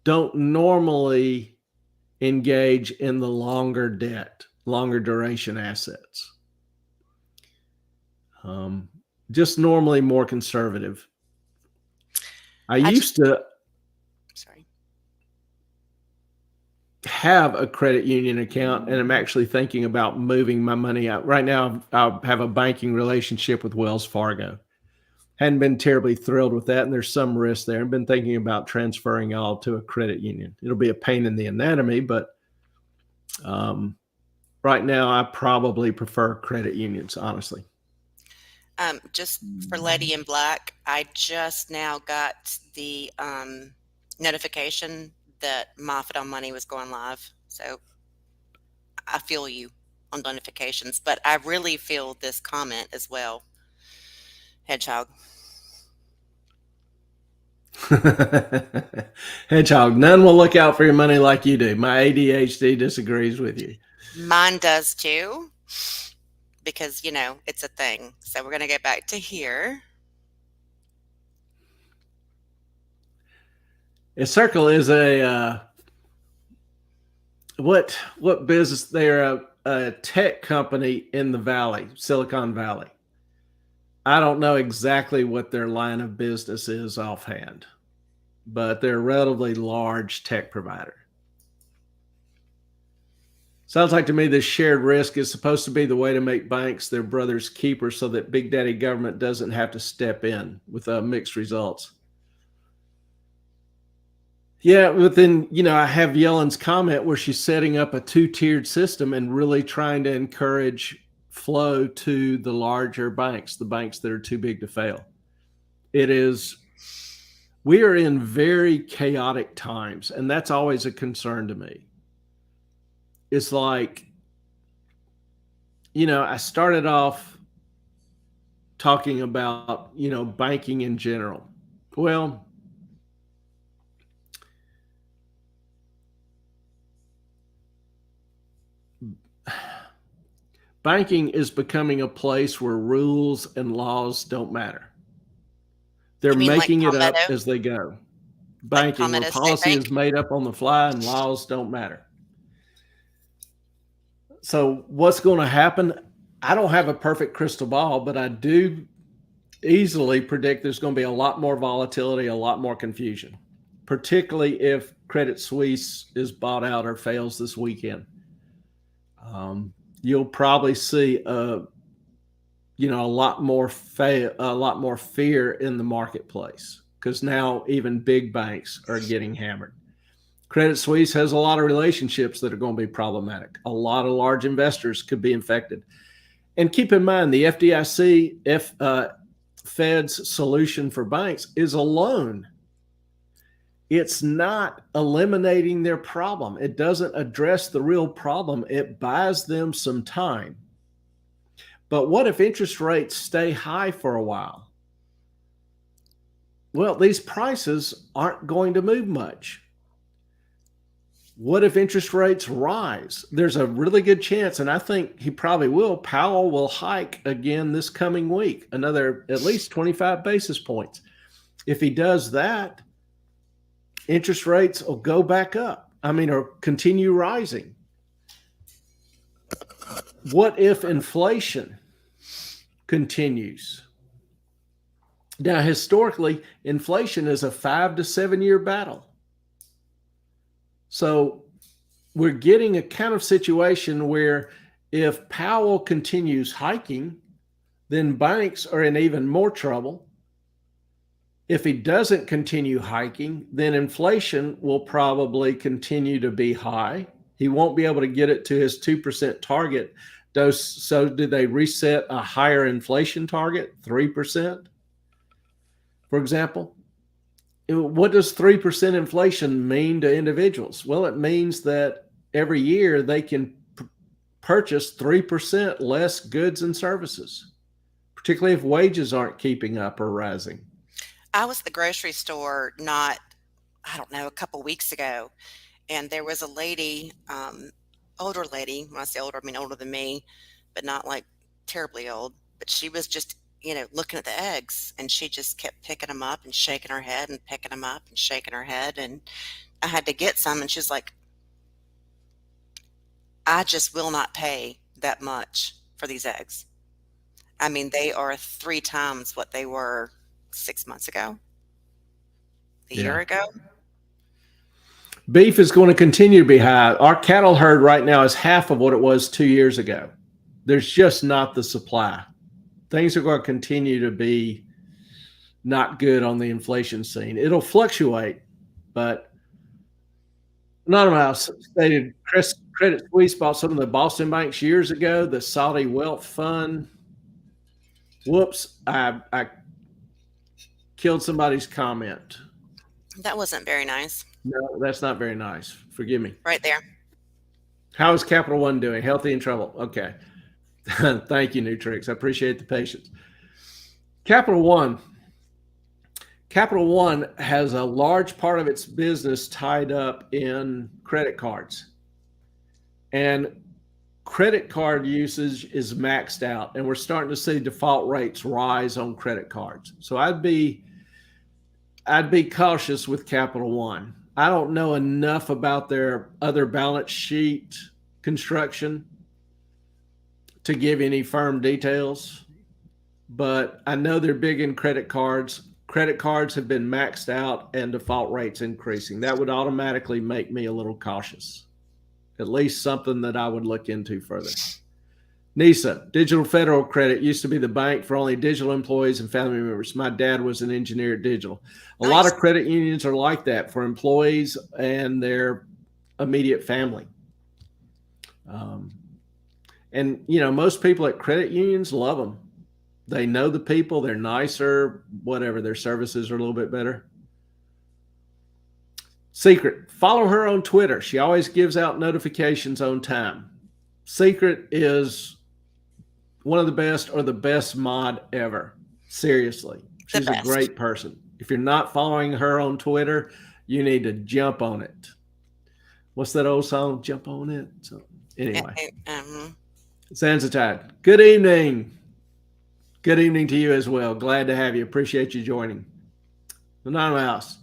don't normally engage in the longer debt, longer duration assets. Just normally more conservative. I used to have a credit union account, and I'm actually thinking about moving my money out. Right now, I have a banking relationship with Wells Fargo. Hadn't been terribly thrilled with that, and there's some risk there. I've been thinking about transferring all to a credit union. It'll be a pain in the anatomy, but right now I probably prefer credit unions, honestly. Just for Lady in Black, I just now got the notification that my Fidel Money was going live. So I feel you on notifications, but I really feel this comment as well. Hedgehog. Hedgehog, none will look out for your money like you do. My ADHD disagrees with you. Mine does too. because, it's a thing. So we're going to go back to here. A Circle is what business? They're a tech company in the Valley, Silicon Valley. I don't know exactly what their line of business is offhand, but they're a relatively large tech provider. Sounds like to me this shared risk is supposed to be the way to make banks their brother's keepers so that Big Daddy government doesn't have to step in with mixed results. Yeah, but then, I have Yellen's comment where she's setting up a two-tiered system and really trying to encourage flow to the larger banks, the banks that are too big to fail. We are in very chaotic times, and that's always a concern to me. It's like, I started off talking about, banking in general. Well, banking is becoming a place where rules and laws don't matter. They're You mean like making it up Palmetto? as they go. Like Banking, where Palmetto State policy Bank? is made up on the fly and laws don't matter. So, what's going to happen? I don't have a perfect crystal ball, but I do easily predict there's going to be a lot more volatility, a lot more confusion, particularly if Credit Suisse is bought out or fails this weekend. You'll probably see a lot more fear in the marketplace because now even big banks are getting hammered. Credit Suisse has a lot of relationships that are going to be problematic. A lot of large investors could be infected. And keep in mind, the FDIC, Fed's solution for banks is a loan. It's not eliminating their problem. It doesn't address the real problem. It buys them some time. But what if interest rates stay high for a while? Well, these prices aren't going to move much. What if interest rates rise? There's a really good chance, and I think he probably will. Powell will hike again this coming week, another at least 25 basis points. If he does that, interest rates will go back up. Or continue rising. What if inflation continues? Now, historically, inflation is a 5 to 7 year battle. So we're getting a kind of situation where if Powell continues hiking, then banks are in even more trouble. If he doesn't continue hiking, then inflation will probably continue to be high. He won't be able to get it to his 2% target. So do they reset a higher inflation target, 3%, for example? What does 3% inflation mean to individuals? Well, it means that every year they can purchase 3% less goods and services, particularly if wages aren't keeping up or rising. I was at the grocery store a couple weeks ago, and there was a lady, older lady. When I say older, I mean older than me, but not like terribly old. But she was just, looking at the eggs, and she just kept picking them up and shaking her head and picking them up and shaking her head. And I had to get some, and she's like, I just will not pay that much for these eggs. They are 3 times what they were 6 months ago, a year Yeah. ago. Beef is going to continue to be high. Our cattle herd right now is half of what it was 2 years ago. There's just not the supply. Things are going to continue to be not good on the inflation scene. It'll fluctuate, but Anonymous stated Credit Suisse bought some of the Boston banks years ago, the Saudi Wealth Fund. Whoops, I killed somebody's comment. That wasn't very nice. No, that's not very nice. Forgive me. Right there. How is Capital One doing? Healthy and trouble. Okay. Thank you, Nutrix. I appreciate the patience. Capital One has a large part of its business tied up in credit cards. And credit card usage is maxed out, and we're starting to see default rates rise on credit cards. So I'd be cautious with Capital One. I don't know enough about their other balance sheet construction to give any firm details, but I know they're big in credit cards. Credit cards have been maxed out and default rates increasing. That would automatically make me a little cautious. At least something that I would look into further. NISA, Digital Federal Credit, used to be the bank for only digital employees and family members. My dad was an engineer at Digital. A lot Nice. of credit unions are like that for employees and their immediate family. And, you know, most people at credit unions love them. They know the people, they're nicer, whatever, their services are a little bit better. Secret, follow her on Twitter. She always gives out notifications on time. Secret is one of the best or the best mod ever. Seriously. She's a great person. If you're not following her on Twitter, you need to jump on it. What's that old song? Jump on it. So anyway. Sanzatide. Good evening. Good evening to you as well. Glad to have you. Appreciate you joining. Anonymous.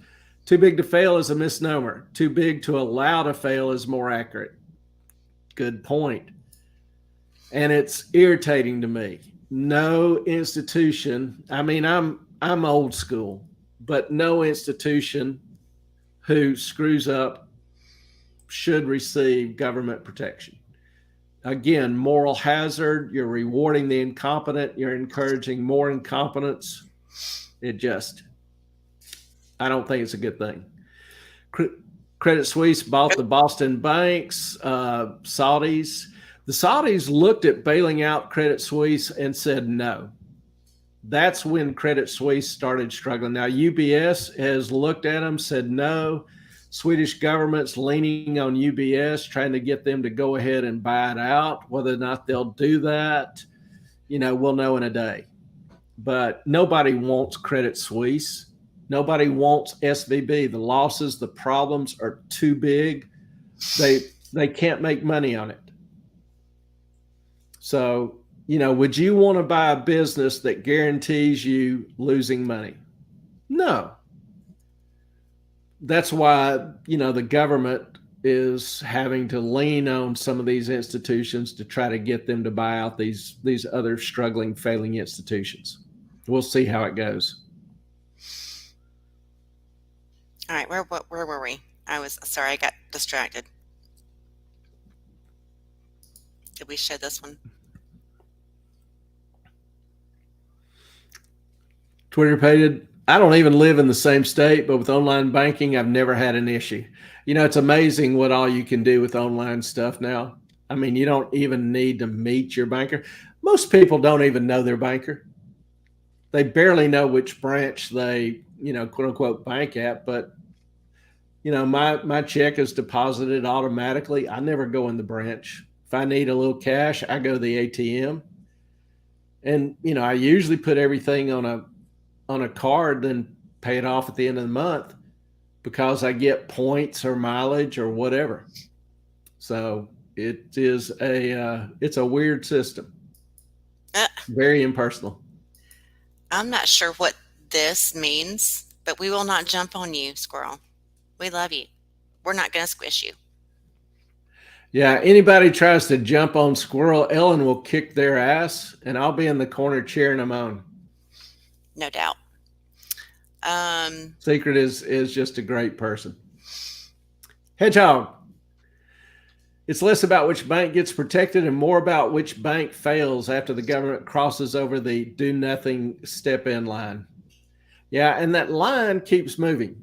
Too big to fail is a misnomer. Too big to allow to fail is more accurate. Good point. And it's irritating to me. No institution, I mean, I'm old school, but no institution who screws up should receive government protection. Again, moral hazard, you're rewarding the incompetent, you're encouraging more incompetence. I don't think it's a good thing. Credit Suisse bought the Boston banks, Saudis. The Saudis looked at bailing out Credit Suisse and said no. That's when Credit Suisse started struggling. Now, UBS has looked at them, said no. Swedish government's leaning on UBS, trying to get them to go ahead and buy it out. Whether or not they'll do that, you know, we'll know in a day. But nobody wants Credit Suisse. Nobody wants SVB. The losses, the problems are too big. They can't make money on it. So, you know, would you want to buy a business that guarantees you losing money? No. That's why, you know, the government is having to lean on some of these institutions to try to get them to buy out these other struggling, failing institutions. We'll see how it goes. All right, where were we? I got distracted. Did we show this one? Twitter pated, I don't even live in the same state, but with online banking, I've never had an issue. You know, it's amazing what all you can do with online stuff now. I mean, you don't even need to meet your banker. Most people don't even know their banker. They barely know which branch they, you know, quote unquote bank at, but you know, my check is deposited automatically. I never go in the branch. If I need a little cash, I go to the ATM. And, you know, I usually put everything on a card, then pay it off at the end of the month because I get points or mileage or whatever. So it's a weird system. Very impersonal. I'm not sure what this means, but we will not jump on you, squirrel. We love you. We're not going to squish you. Yeah, anybody tries to jump on Squirrel, Ellen will kick their ass, and I'll be in the corner cheering them on. No doubt. Secret is just a great person. Hedgehog. It's less about which bank gets protected and more about which bank fails after the government crosses over the do nothing step in line. Yeah, and that line keeps moving.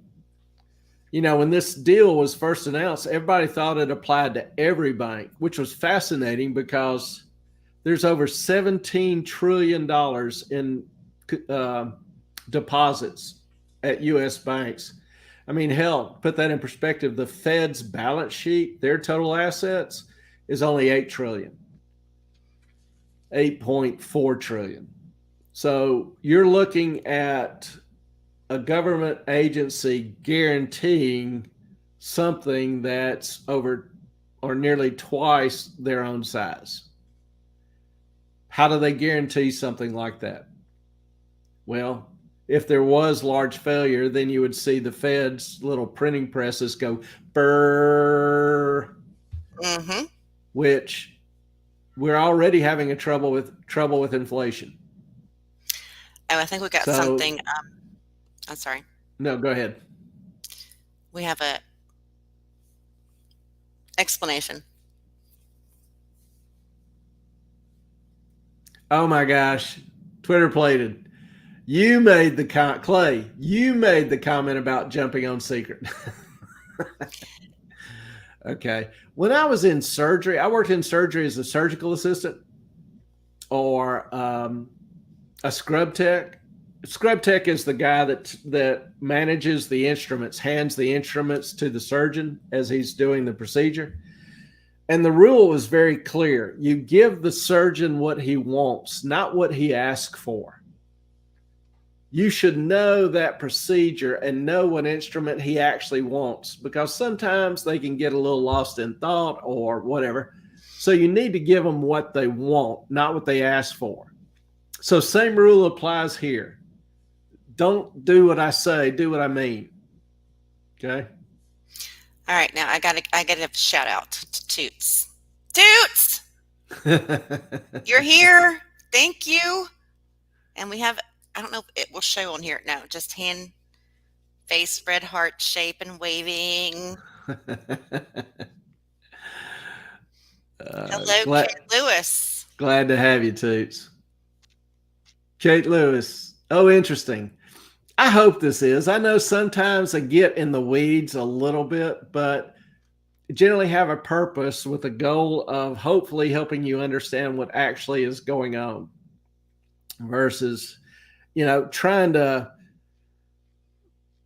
You know, when this deal was first announced, everybody thought it applied to every bank, which was fascinating because there's over $17 trillion in deposits at U.S. banks. I mean, hell, put that in perspective. The Fed's balance sheet, their total assets is only $8 trillion, 8.4 trillion. So you're looking at a government agency guaranteeing something that's over are nearly twice their own size. How do they guarantee something like that? Well, if there was large failure, then you would see the Fed's little printing presses go burr, Mm-hmm. which we're already having a trouble with inflation. Oh, I think we got So something. I'm sorry. no, go ahead. We have a explanation. Oh my gosh, Twitter plated. You made the Clay. You made the comment about jumping on secret. Okay. When I was in surgery, I worked in surgery as a surgical assistant or a scrub tech. Scrub tech is the guy that manages the instruments, hands the instruments to the surgeon as he's doing the procedure. And the rule was very clear. You give the surgeon what he wants, not what he asks for. You should know that procedure and know what instrument he actually wants, because sometimes they can get a little lost in thought or whatever. So you need to give them what they want, not what they ask for. So same rule applies here. Don't do what I say, do what I mean. Okay? All right, now I got a shout out to Toots. Toots, you're here. Thank you. And we have, I don't know if it will show on here. No, just hand, face, red heart shape and waving. Hello, glad, Kate Lewis. glad to have you, Toots. Kate Lewis. Oh, interesting. I hope this is. I know sometimes I get in the weeds a little bit, but generally have a purpose with a goal of hopefully helping you understand what actually is going on versus, trying to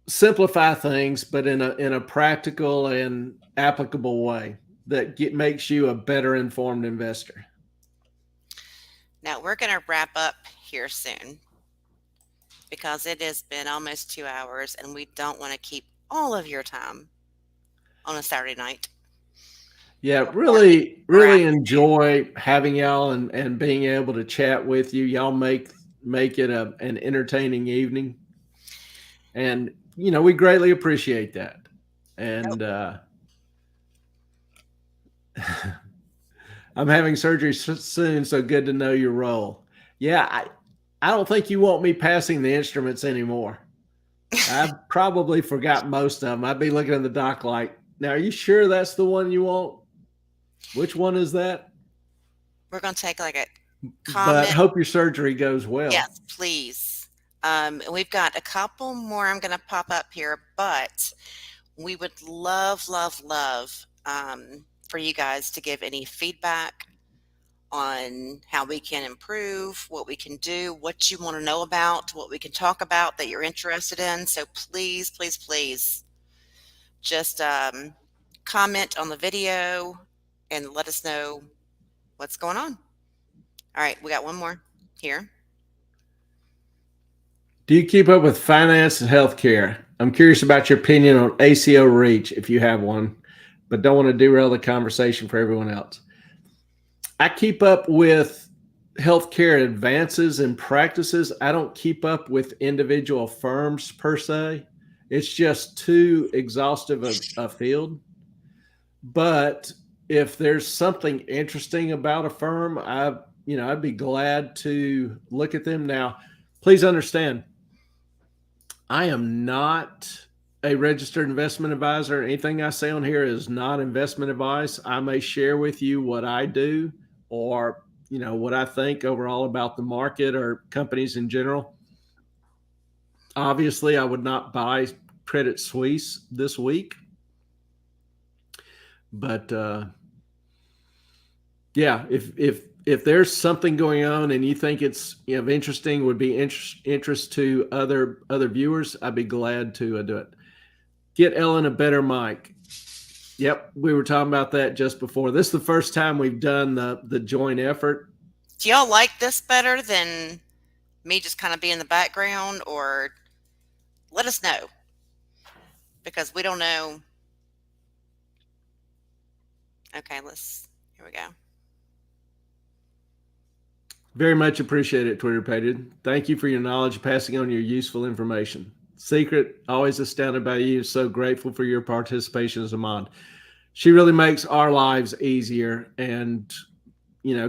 simplify things, but in a practical and applicable way that makes you a better informed investor. Now we're going to wrap up here soon because it has been almost 2 hours and we don't want to keep all of your time on a Saturday night. Yeah, really enjoy having y'all and being able to chat with you. Y'all make it an entertaining evening. And, we greatly appreciate that. And I'm having surgery soon, so good to know your role. Yeah, I don't think you want me passing the instruments anymore. I probably forgot most of them. I'd be looking at the doc like, now, are you sure that's the one you want? Which one is that? We're going to take like a comment. But hope your surgery goes well. Yes, please. We've got a couple more I'm going to pop up here, but we would love for you guys to give any feedback on how we can improve, what we can do, what you want to know about, what we can talk about that you're interested in. So please, please, please just comment on the video and let us know what's going on. All right, we got one more here. Do you keep up with finance and healthcare? I'm curious about your opinion on ACO REACH if you have one, but don't want to derail the conversation for everyone else. I keep up with healthcare advances and practices. I don't keep up with individual firms per se. It's just too exhaustive a field. But if there's something interesting about a firm, I'd be glad to look at them. Now, please understand, I am not a registered investment advisor. Anything I say on here is not investment advice. I may share with you what I do or, what I think overall about the market or companies in general. Obviously, I would not buy Credit Suisse this week. But yeah, if there's something going on and you think it's interesting, would be interest to other viewers, I'd be glad to do it. Get Ellen a better mic. Yep, we were talking about that just before. This is the first time we've done the joint effort. Do y'all like this better than me just kind of being in the background, or let us know, because we don't know. Okay, here we go. Very much appreciate it, Twitter Pated. Thank you for your knowledge, passing on your useful information. Secret, always astounded by you. So grateful for your participation as a mod. She really makes our lives easier and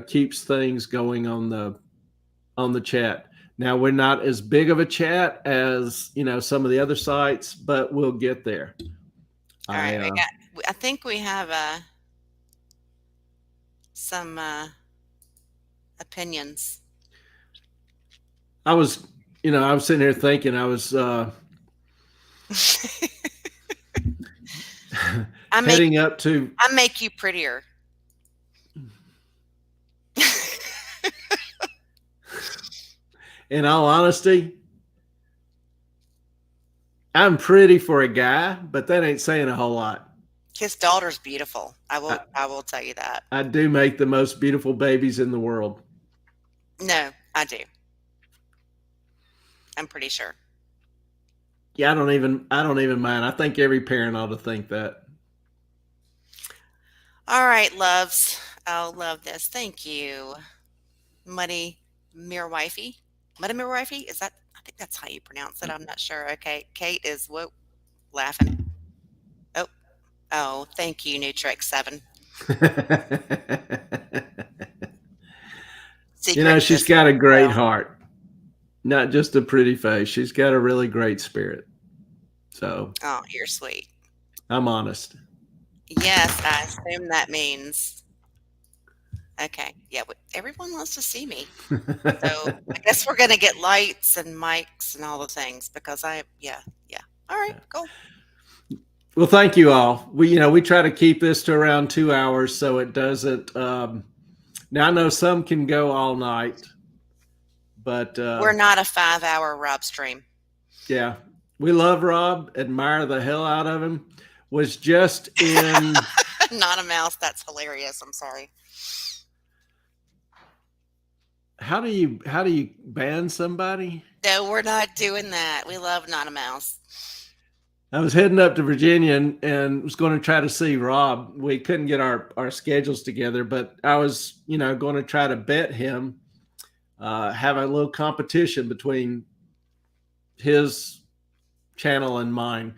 keeps things going on the chat. Now we're not as big of a chat as some of the other sites, but we'll get there. All right, I think we have some opinions. I was sitting here thinking I was heading up to. I make you prettier. In all honesty, I'm pretty for a guy, but that ain't saying a whole lot. His daughter's beautiful. I will tell you that. I do make the most beautiful babies in the world. No, I do. I'm pretty sure. Yeah, I don't even mind. I think every parent ought to think that. All right, loves. I'll love this. Thank you. Muddy Mirror Wifey. Muddy Mirror Wifey? Is that, I think that's how you pronounce it. I'm not sure. Okay. Kate is laughing. Oh, thank you, Nutrex 7. She's got a great heart. Not just a pretty face. She's got a really great spirit. So. Oh, you're sweet. I'm honest. Yes, I assume that means. Okay. Yeah, everyone wants to see me. So I guess we're going to get lights and mics and all the things because yeah. All right, cool. Well, thank you all. We try to keep this to around 2 hours so it doesn't. Now I know some can go all night, but we're not a 5-hour Rob stream. Yeah, we love Rob. Admire the hell out of him. Was just in. Not a mouse. That's hilarious. I'm sorry. How do you ban somebody? No, we're not doing that. We love Not a Mouse. I was heading up to Virginia and was going to try to see Rob. We couldn't get our schedules together, but I was, going to try to bet him, have a little competition between his channel and mine.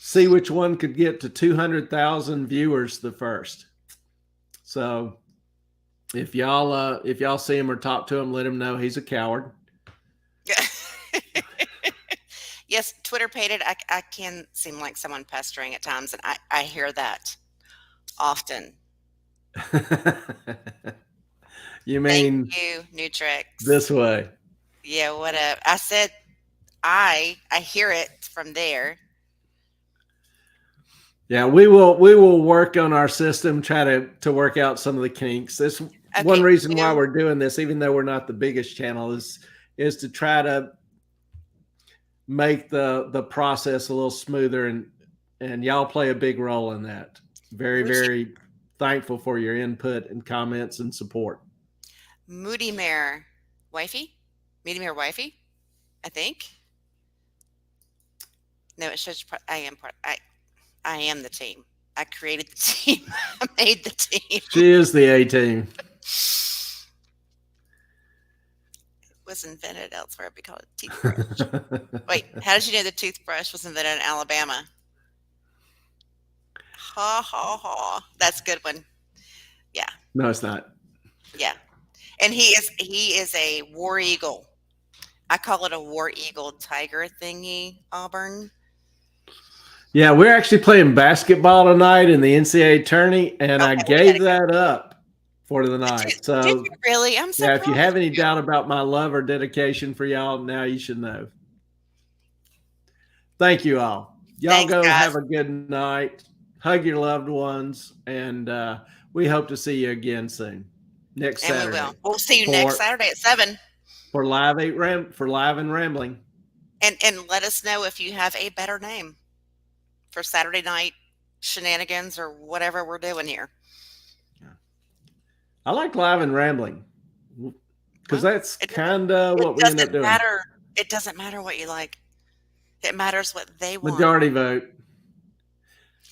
See which one could get to 200,000 viewers the first. So if y'all see him or talk to him, let him know he's a coward. Yes, Twitter Pated. I can seem like someone pestering at times, and I hear that often. You mean? Thank you, Nutrex. This way. Yeah, whatever. I said I hear it from there. Yeah, we will work on our system, try to work out some of the kinks. This one reason why we're doing this, even though we're not the biggest channel, is to try to make the process a little smoother, and y'all play a big role in that. Very, very thankful for your input and comments and support. Moody Mare Wifey? Moody Mare Wifey? I think. No, it shows I am part. I am the team. I created the team. I made the team. She is the A team. Was invented elsewhere. We call it toothbrush. Wait, how did you know the toothbrush was invented in Alabama? Ha ha ha. That's a good one. Yeah. No, it's not. Yeah. And he is a war eagle. I call it a war eagle tiger thingy, Auburn. Yeah, we're actually playing basketball tonight in the NCAA tourney, and I gave that up for the night. So did you really? I'm so if you have any doubt about my love or dedication for y'all, now you should know. Thank you all. Y'all go have a good night. Hug your loved ones, and we hope to see you again soon. Next Saturday. And we'll see you next Saturday at 7 for live and rambling. And let us know if you have a better name for Saturday night shenanigans or whatever we're doing here. I like live and rambling because that's kind of what we end up doing. It doesn't matter what you like. It matters what they want. Majority vote.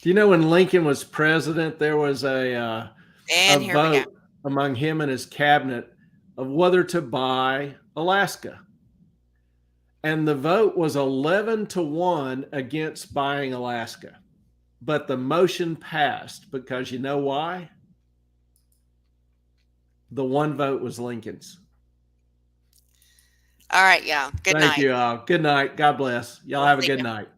Do you know when Lincoln was president, there was a And here we go. vote among him and his cabinet of whether to buy Alaska. And the vote was 11-1 against buying Alaska. But the motion passed because you know why? The one vote was Lincoln's. All right, y'all. Good Thank night. you all. Good night. God bless. Y'all We'll have a see good you. night.